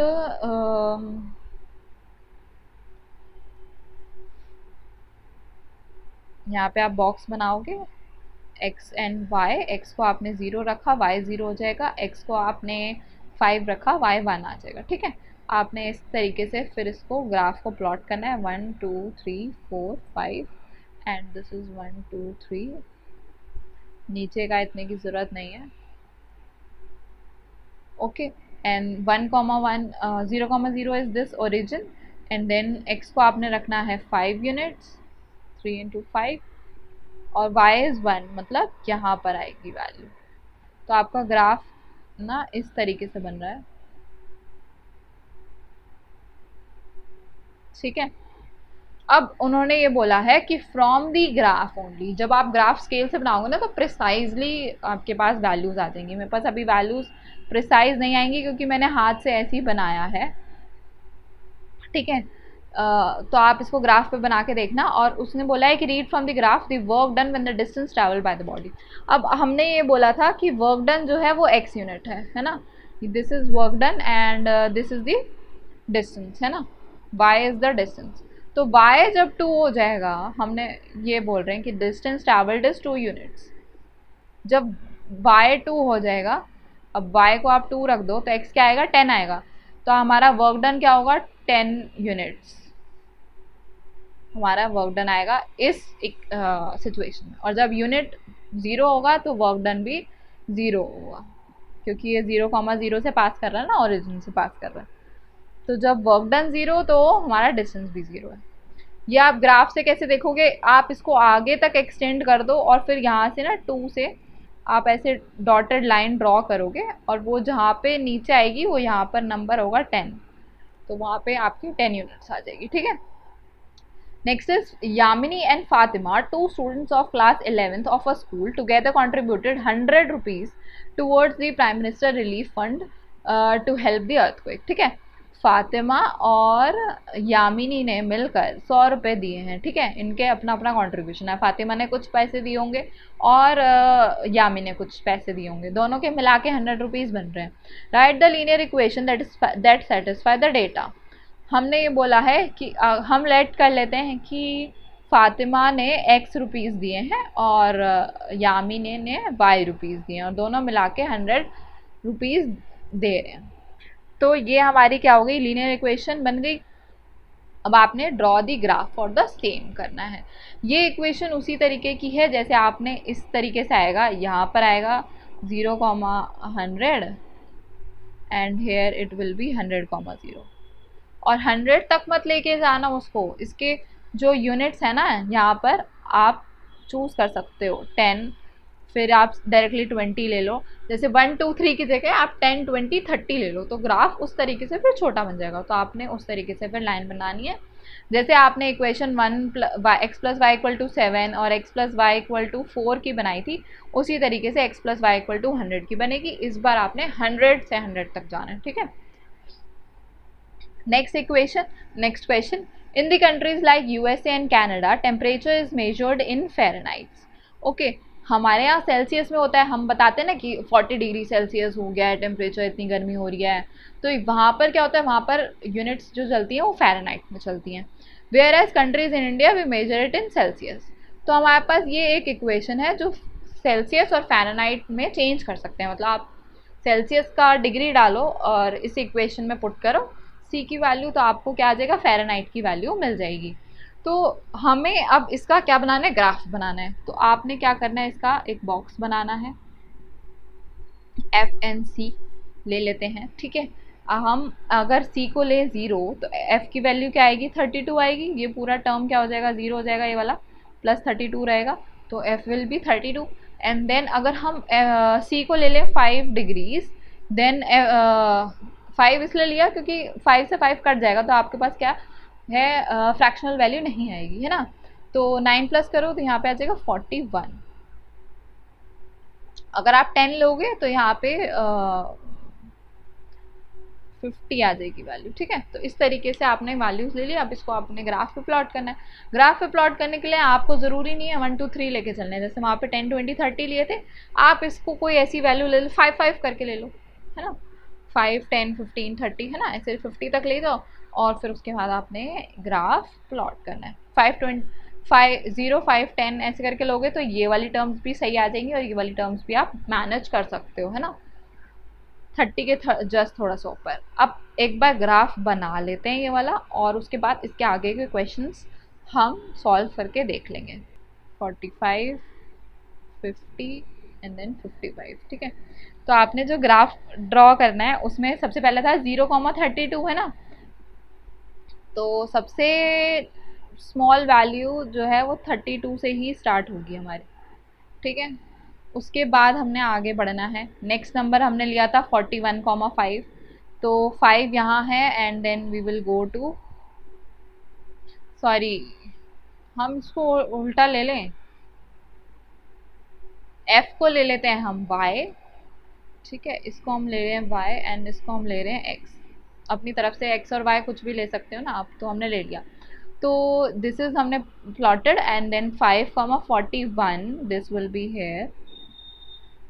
[SPEAKER 1] यहाँ पे आप box बनाओगे, x and y, x को आपने 0 रखा, y 0 हो जाएगा, x को आपने 5 रखा, y 1 आ जाएगा, ठीक है। आपने इस तरीके से फिर इसको ग्राफ को प्लॉट करना है, 1 2 3 4 5 एंड दिस इज 1 2 3, नीचे का इतने की ज़रूरत नहीं है, okay. And 1,1 0,0 is this origin, and then x को आपने रखना है 5 यूनिट्स, 3 into 5, और y इज़ 1, मतलब यहाँ पर आएगी वैल्यू। तो आपका ग्राफ ना इस तरीके से बन रहा है, ठीक है। अब उन्होंने ये बोला है कि फ्रॉम दी ग्राफ ओनली, जब आप ग्राफ स्केल से बनाओगे ना तो प्रिसाइजली आपके पास वैल्यूज़ आ जाएंगी। मेरे पास अभी वैल्यूज़ प्रिसाइज नहीं आएंगी क्योंकि मैंने हाथ से ऐसे ही बनाया है, ठीक है। तो आप इसको ग्राफ पे बना के देखना। और उसने बोला है कि read from the graph the work done when the distance travel by the body. अब हमने ये बोला था कि वर्क डन जो है वो x यूनिट है ना, this is work done and this is the distance, है ना, y इज द डिस्टेंस। तो y जब 2 हो जाएगा, हमने ये बोल रहे हैं कि डिस्टेंस ट्रैवल्ड इज 2 यूनिट्स। जब y 2 हो जाएगा, अब y को आप 2 रख दो तो x क्या आएगा, 10 आएगा। तो हमारा वर्क डन क्या होगा, 10 यूनिट्स हमारा वर्क डन आएगा इस सिचुएशन में। और जब यूनिट 0 होगा तो वर्क डन भी 0 होगा, क्योंकि ये 0,0 से पास कर रहा है ना, ओरिजिन से पास कर रहा है। तो जब वर्क डन 0 तो हमारा डिस्टेंस भी 0 है। ये आप ग्राफ से कैसे देखोगे, आप इसको आगे तक एक्सटेंड कर दो और फिर यहाँ से ना 2 से आप ऐसे डॉटेड लाइन ड्रॉ करोगे और वो जहाँ पे नीचे आएगी वो यहाँ पर नंबर होगा 10, तो वहाँ पे आपकी 10 यूनिट्स आ जाएगी, ठीक है। Next is Yamini and Fatima, 2 students of class 11th of a school, together contributed 100 rupees towards the Prime Minister Relief Fund to help the earthquake, ठीक है। फातिमा और यामिनी ने मिलकर 100 रुपये दिए हैं, ठीक है। इनके अपना अपना कंट्रीब्यूशन है, फातिमा ने कुछ पैसे दिए होंगे और यामी ने कुछ पैसे दिए होंगे, दोनों के मिला के 100 रुपीज़ बन रहे हैं। Right the linear equation that satisfy the data. हमने ये बोला है कि हम लेट कर लेते हैं कि फातिमा ने x रुपीज़ दिए हैं और यामिनी ने y रुपीज़ दिए हैं और दोनों मिला के 100 रुपीज़ दे रहे हैं। तो ये हमारी क्या हो गई, लीनियर इक्वेशन बन गई। अब आपने draw the graph for the same करना है। ये इक्वेशन उसी तरीके की है जैसे आपने इस तरीके से आएगा, यहाँ पर आएगा 0,100 and here it will be 100,0 और 100 तक मत लेके जाना उसको, इसके जो यूनिट्स है ना यहाँ पर आप चूज़ कर सकते हो 10, फिर आप डायरेक्टली 20 ले लो। जैसे 1 2 3 की जगह आप 10 20 30 ले लो, तो ग्राफ उस तरीके से फिर छोटा बन जाएगा। तो आपने उस तरीके से फिर लाइन बनानी है। जैसे आपने इक्वेशन 1 x + y = 7 और x + y = 4 की बनाई थी, उसी तरीके से x + y = 100 की बनेगी। इस बार आपने 100 से 100 तक जाना है, ठीक है। Next question, in the countries like USA and Canada temperature is measured in Fahrenheit। Okay, हमारे यहाँ सेल्सियस में होता है, हम बताते हैं ना कि 40 डिग्री सेल्सियस हो गया है टेम्परेचर, इतनी गर्मी हो रही है। तो वहाँ पर क्या होता है, वहाँ पर यूनिट्स जो चलती हैं वो फ़ारेनहाइट में चलती हैं। Whereas countries in India we measure it in Celsius. तो हमारे पास ये एक इक्वेशन है जो सेल्सियस और फ़ारेनहाइट में चेंज कर सकते हैं। मतलब आप सेल्सियस का डिग्री डालो और इस इक्वेशन में पुट करो C की वैल्यू, तो आपको क्या आ जाएगा, फ़ारेनहाइट की वैल्यू मिल जाएगी। तो हमें अब इसका क्या बनाना है, ग्राफ बनाना है। तो आपने क्या करना है, इसका एक बॉक्स बनाना है, FNC ले लेते हैं, ठीक है। हम अगर C को ले 0 तो F की वैल्यू क्या आएगी, 32 आएगी। ये पूरा टर्म क्या हो जाएगा, 0 हो जाएगा, ये वाला प्लस 32 रहेगा, तो F will be 32। And then अगर हम C को ले लें 5 डिग्रीज, देन 5 इसलिए लिया क्योंकि 5 से 5 कट जाएगा, तो आपके पास क्या है, फ्रैक्शनल वैल्यू नहीं आएगी, है ना। तो 9 प्लस करो तो यहाँ पे आ जाएगा 41। अगर आप 10 लोगे तो यहाँ पे 50 आ जाएगी वैल्यू, ठीक है। तो इस तरीके से आपने वैल्यूज ले ली। अब इसको आपने ग्राफ पे प्लॉट करना है। ग्राफ पे प्लॉट करने के लिए आपको ज़रूरी नहीं है 1 2 3 लेके चलने हैं। जैसे वहाँ पे 10 20 30 लिए थे, आप इसको कोई ऐसी वैल्यू ले लो, 5 5 करके ले लो, है ना। 5 10 15 30, है ना, ऐसे 50 तक ले जाओ और फिर उसके बाद आपने ग्राफ प्लॉट करना है। 5 20 5 0 5 10 ऐसे करके लोगे तो ये वाली टर्म्स भी सही आ जाएंगी और ये वाली टर्म्स भी आप मैनेज कर सकते हो, है ना। 30 के जस्ट थोड़ा सा ऊपर। अब एक बार ग्राफ बना लेते हैं ये वाला, और उसके बाद इसके आगे के क्वेश्चंस हम सॉल्व करके देख लेंगे। 45 50 एंड देन 55, ठीक है। तो आपने जो ग्राफ ड्रॉ करना है उसमें सबसे पहले था 0,32, है ना। तो सबसे स्मॉल वैल्यू जो है वो 32 से ही स्टार्ट होगी हमारी, ठीक है। उसके बाद हमने आगे बढ़ना है। नेक्स्ट नंबर हमने लिया था 41,5, तो 5 यहाँ है and then we will go to, sorry हम इसको उल्टा ले लें, f को ले लेते हैं हम y, ठीक है, इसको हम ले रहे हैं y एंड इसको हम ले रहे हैं x। अपनी तरफ से x और y कुछ भी ले सकते हो ना आप, तो हमने ले लिया। तो दिस इज हमने plotted and then 5,41 this will be here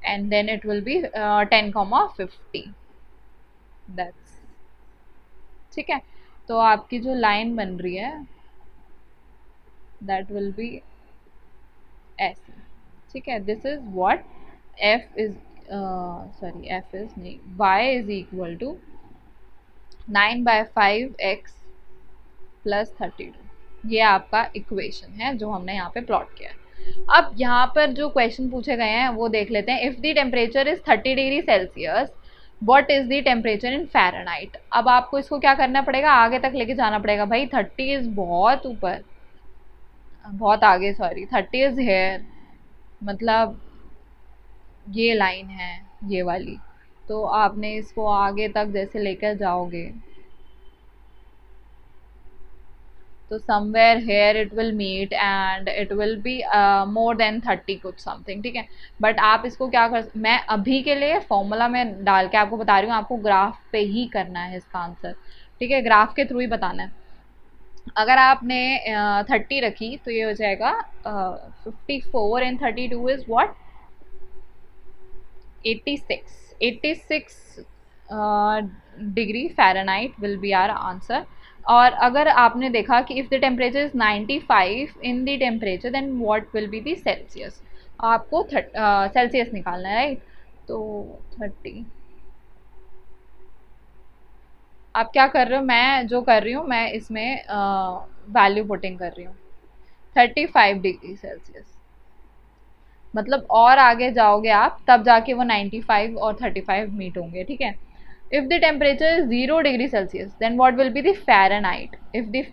[SPEAKER 1] and then it will be 10,50 that's, ठीक है। तो आपकी जो लाइन बन रही है दैट विल बी ऐसी, ठीक है। This is what f is sorry f is नहीं, y is equal to 9/5x plus 32। ये आपका इक्वेशन है जो हमने यहाँ पे प्लॉट किया है। अब यहाँ पर जो क्वेश्चन पूछे गए हैं वो देख लेते हैं। If the temperature is 30 degree Celsius what is the temperature in Fahrenheit. अब आपको इसको क्या करना पड़ेगा, आगे तक लेके जाना पड़ेगा भाई। 30 इज़ बहुत ऊपर, बहुत आगे, सॉरी 30 इज़ हेयर, मतलब ये लाइन है ये वाली। तो आपने इसको आगे तक जैसे लेकर जाओगे तो somewhere here it will meet and it will be more than 30 कुछ समथिंग, ठीक है। बट आप इसको क्या कर, मैं अभी के लिए फॉर्मूला में डाल के आपको बता रही हूँ, आपको ग्राफ पे ही करना है इसका आंसर, ठीक है, ग्राफ के थ्रू ही बताना है। अगर आपने 30 रखी तो ये हो जाएगा 54 and 32 is what 86 degree Fahrenheit will be our answer. और अगर आपने देखा कि if the temperature is 95 in the temperature then what will be the Celsius, आपको सेल्सियस निकालना है, राइट। तो 30 आप क्या कर रहे हो, मैं जो कर रही हूँ मैं इसमें वैल्यू पुटिंग कर रही हूँ 35 डिग्री सेल्सियस, मतलब और आगे जाओगे आप तब जाके वो 95 और 35 मीट होंगे, ठीक है। If the temperature is 0 degree Celsius then what will be the Fahrenheit. If the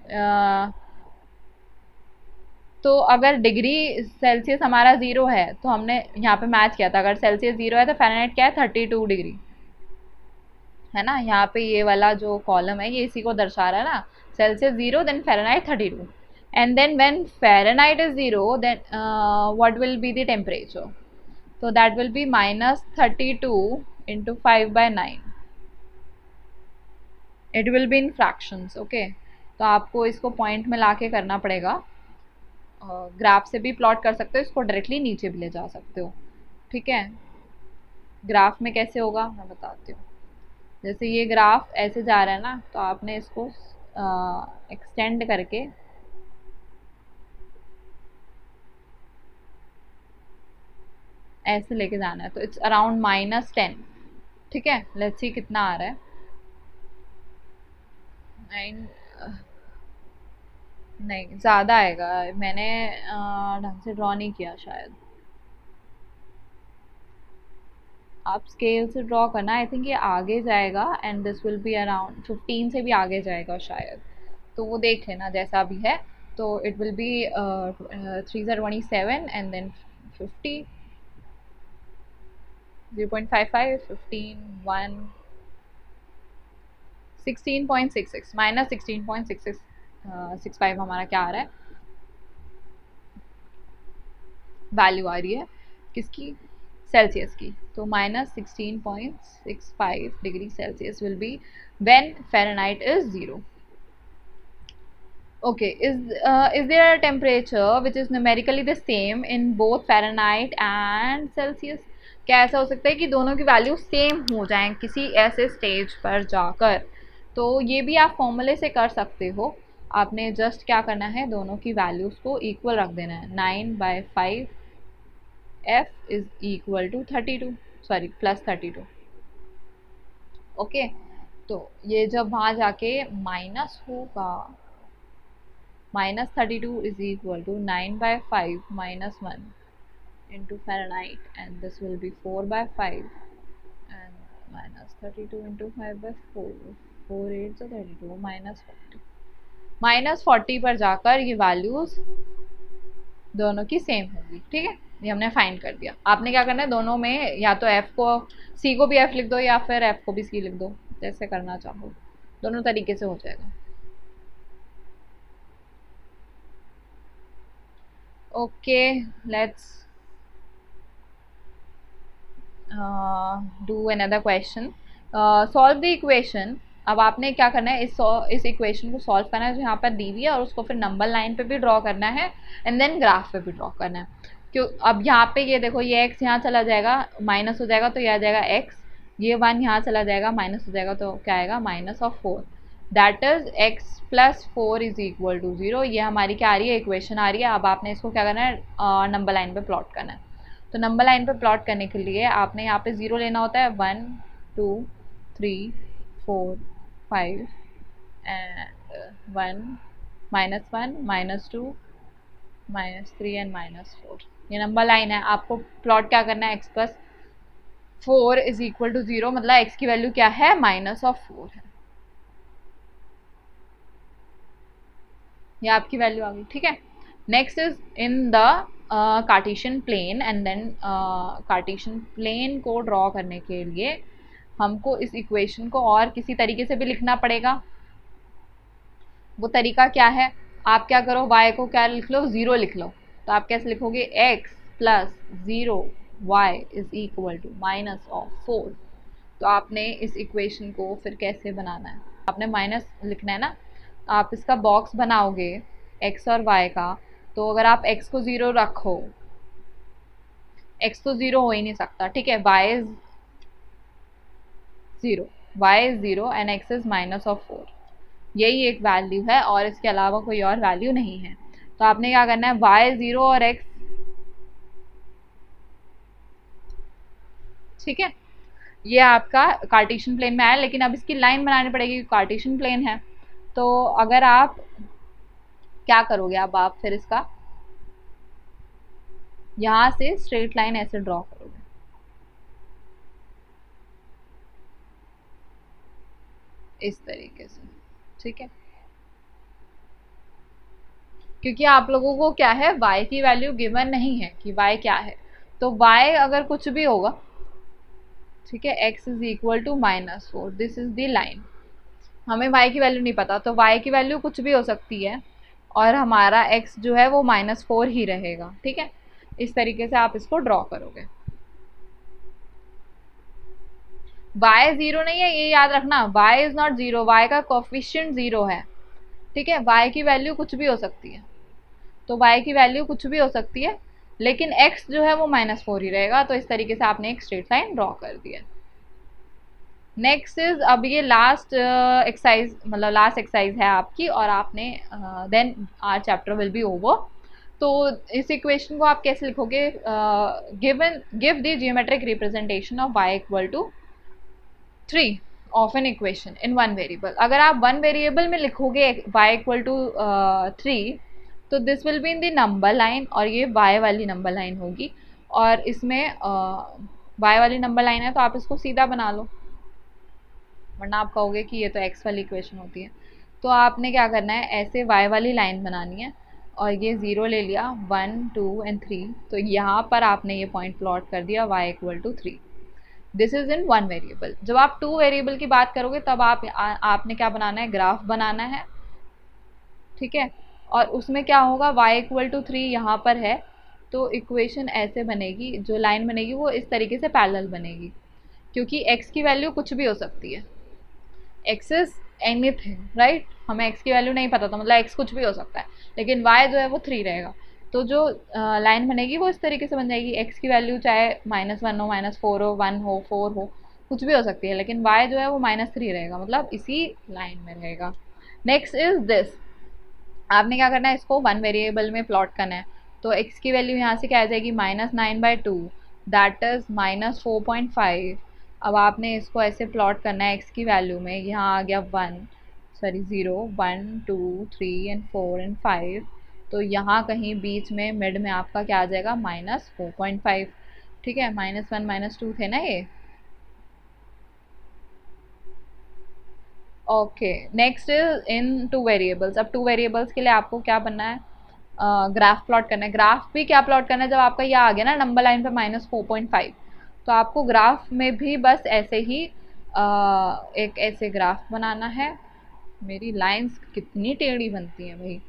[SPEAKER 1] तो अगर डिग्री सेल्सियस हमारा 0 है तो हमने यहाँ पे मैच किया था, अगर सेल्सियस 0 है तो फ़ारेनहाइट क्या है 32 डिग्री, है ना। यहाँ पे ये वाला जो कॉलम है ये इसी को दर्शा रहा है ना, Celsius 0 then Fahrenheit 32 and then when Fahrenheit is 0 then what will be the temperature, so that will be minus 32 into 5/9, it will be in fractions, okay। तो आपको इसको पॉइंट में लाके करना पड़ेगा, ग्राफ से भी प्लॉट कर सकते हो, इसको डायरेक्टली नीचे भी ले जा सकते हो, ठीक है। ग्राफ में कैसे होगा मैं बताती हूँ। जैसे ये ग्राफ ऐसे जा रहा है ना, तो आपने इसको एक्सटेंड करके ऐसे लेके जाना है, तो इट्स अराउंड -10, ठीक है। लेट्स सी कितना आ रहा है, 9 नहीं ज़्यादा आएगा, मैंने ढंग से ड्रॉ नहीं किया शायद, आप स्केल से ड्रॉ करना। आई थिंक ये आगे जाएगा and this will be around 15 से भी आगे जाएगा शायद, तो वो देख लेना जैसा भी है। तो it will be 3 27 and then 50 0.55 15 1 16.66 minus 16.6665 हमारा क्या आ रहा है, वैल्यू आ रही है किसकी, सेल्सियस की। तो -16.65 degree Celsius will be when Fahrenheit is 0। okay is there a temperature which is numerically the same in both Fahrenheit and Celsius। क्या ऐसा हो सकता है कि दोनों की वैल्यू सेम हो जाएं किसी ऐसे स्टेज पर जाकर, तो ये भी आप फॉर्मूले से कर सकते हो। आपने जस्ट क्या करना है, दोनों की वैल्यूज़ को इक्वल रख देना है। 9/5 f is equal to 32 sorry plus 32, ओके। तो ये जब वहाँ जाके माइनस होगा, -32 is equal to 9/5 minus 1 into Fahrenheit, and this will be 4/5 and -32 into 5/4, 4 8 so 32 -40 पर जाकर ये वैल्यूज दोनों की सेम होगी, ठीक है। ये हमने फाइंड कर दिया। आपने क्या करना है, दोनों में या तो f को c को भी f लिख दो या फिर f को भी c लिख दो, जैसे करना चाहो, दोनों तरीके से हो जाएगा। Okay, let's do another question. Solve the equation. अब आपने क्या करना है, इस इक्वेशन को सॉल्व करना है जो यहाँ पर दी हुई है, और उसको फिर नंबर लाइन पे भी ड्रॉ करना है एंड देन ग्राफ पे भी ड्रॉ करना है. क्यों, अब यहाँ पे ये देखो, ये x यहाँ चला जाएगा, माइनस हो जाएगा तो ये आ जाएगा x, ये 1 यहाँ चला जाएगा, माइनस हो जाएगा तो क्या आएगा, minus of 4. That is x plus 4 is equal to 0. ये हमारी क्या आ रही है, इक्वेशन आ रही है. अब आपने इसको क्या करना है, नंबर लाइन पे प्लॉट करना है. तो नंबर लाइन पे प्लॉट करने के लिए आपने यहाँ पे 0 लेना होता है. 1 2 3 4 5 एंड 1 -1 -2 -3 एंड -4. ये नंबर लाइन है. आपको प्लॉट क्या करना है, x plus 4 is equal to 0, मतलब x की वैल्यू क्या है, माइनस ऑफ 4 है. ये आपकी वैल्यू आ गई. ठीक है. Next is in the Cartesian plane and then Cartesian plane को ड्रॉ करने के लिए हमको इस इक्वेशन को और किसी तरीके से भी लिखना पड़ेगा. वो तरीका क्या है, आप क्या करो, y को क्या लिख लो, 0 लिख लो. तो आप कैसे लिखोगे, x plus 0 y is equal to minus of 4. तो आपने इस इक्वेशन को फिर कैसे बनाना है, आपने माइनस लिखना है ना. आप इसका बॉक्स बनाओगे x और y का. तो अगर आप x को 0 रखो, x तो 0 हो ही नहीं सकता. ठीक है, y is 0 and x is minus of 4. यही एक वैल्यू है और इसके अलावा कोई और वैल्यू नहीं है. तो आपने क्या करना है, y 0 और x, ठीक है, ये आपका कार्टेशियन प्लेन में आया. लेकिन अब इसकी लाइन बनानी पड़ेगी, कार्टेशियन प्लेन है. तो अगर आप क्या करोगे, अब आप फिर इसका यहां से स्ट्रेट लाइन ऐसे ड्रॉ करोगे, इस तरीके से. ठीक है, क्योंकि आप लोगों को क्या है, y की वैल्यू गिवन नहीं है कि y क्या है. तो y अगर कुछ भी होगा, ठीक है, x is equal to -4, this is the line. हमें y की वैल्यू नहीं पता, तो y की वैल्यू कुछ भी हो सकती है और हमारा x जो है वो -4 ही रहेगा. ठीक है, इस तरीके से आप इसको ड्रॉ करोगे. y 0 नहीं है, ये याद रखना, y इज नॉट 0, y का कोफिशिएंट 0 है. ठीक है, y की वैल्यू कुछ भी हो सकती है. तो y की वैल्यू कुछ भी हो सकती है, लेकिन x जो है वो -4 ही रहेगा. तो इस तरीके से आपने एक स्ट्रेट लाइन ड्रॉ कर दिया. नेक्स्ट इज, अब ये लास्ट एक्सरसाइज, मतलब लास्ट एक्सरसाइज है आपकी, और आपने then our chapter will be over. तो इस इक्वेशन को आप कैसे लिखोगे, give the geometric representation of y equal to 3 of an equation in one variable. अगर आप वन वेरिएबल में लिखोगे y इक्वल टू 3, तो this will be in the number line, और ये y वाली नंबर लाइन होगी. और इसमें y वाली नंबर लाइन है तो आप इसको सीधा बना लो, वरना आप कहोगे कि ये तो x वाली इक्वेशन होती है. तो आपने क्या करना है, ऐसे y वाली लाइन बनानी है, और ये 0 ले लिया, 1 2 एंड 3. तो यहाँ पर आपने ये पॉइंट प्लॉट कर दिया y equal to 3. This is in one variable. जब आप 2 वेरिएबल की बात करोगे तब आपने क्या बनाना है, ग्राफ बनाना है. ठीक है, और उसमें क्या होगा, y इक्वल टू 3 यहाँ पर है, तो इक्वेशन ऐसे बनेगी, जो लाइन बनेगी वो इस तरीके से पैरेलल बनेगी, क्योंकि x की वैल्यू कुछ भी हो सकती है. x is anything, right. हमें x की वैल्यू नहीं पता, तो मतलब x कुछ भी हो सकता है, लेकिन y जो है वो 3 रहेगा. तो जो लाइन बनेगी वो इस तरीके से बन जाएगी, x की वैल्यू चाहे -1 हो, -4 हो, 1 हो, 4 हो, कुछ भी हो सकती है, लेकिन y जो है वो -3 रहेगा, मतलब इसी लाइन में रहेगा. Next is this. आपने क्या करना है, इसको वन वेरिएबल में प्लॉट करना है. तो x की वैल्यू यहाँ से क्या आ जाएगी, -9/2, दैट इज -4.5. अब आपने इसको ऐसे प्लॉट करना है x की वैल्यू में. यहाँ आ गया 0 1 2 3 एंड 4 एंड 5. तो यहाँ कहीं बीच में मिड में आपका क्या आ जाएगा, -4.5. ठीक है, -1 -2 थे ना ये. Okay, next is in 2 variables. अब 2 वेरिएबल्स के लिए आपको क्या बनना है, ग्राफ प्लॉट करना है. ग्राफ भी क्या प्लॉट करना है, जब आपका ये आ गया ना नंबर लाइन पे -4.5, तो आपको ग्राफ में भी बस ऐसे ही एक ऐसे ग्राफ बनाना है. मेरी लाइंस कितनी टेढ़ी बनती हैं भाई.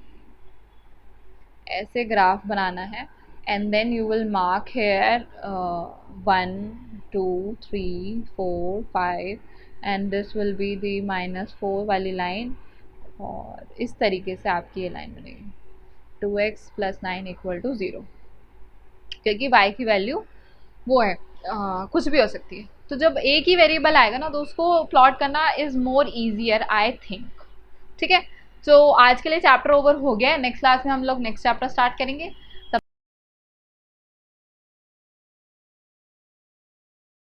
[SPEAKER 1] ऐसे ग्राफ बनाना है and then you will mark here 1 2 3 4 5 and this will be the -4 वाली लाइन, और इस तरीके से आपकी ये लाइन बनेगी 2x + 9 = 0, क्योंकि y की वैल्यू वो है कुछ भी हो सकती है। तो जब एक ही वेरिएबल आएगा ना तो उसको प्लॉट करना is more easier I think. ठीक है, तो आज के लिए चैप्टर ओवर हो गया है। नेक्स्ट क्लास में हम लोग नेक्स्ट चैप्टर स्टार्ट करेंगे।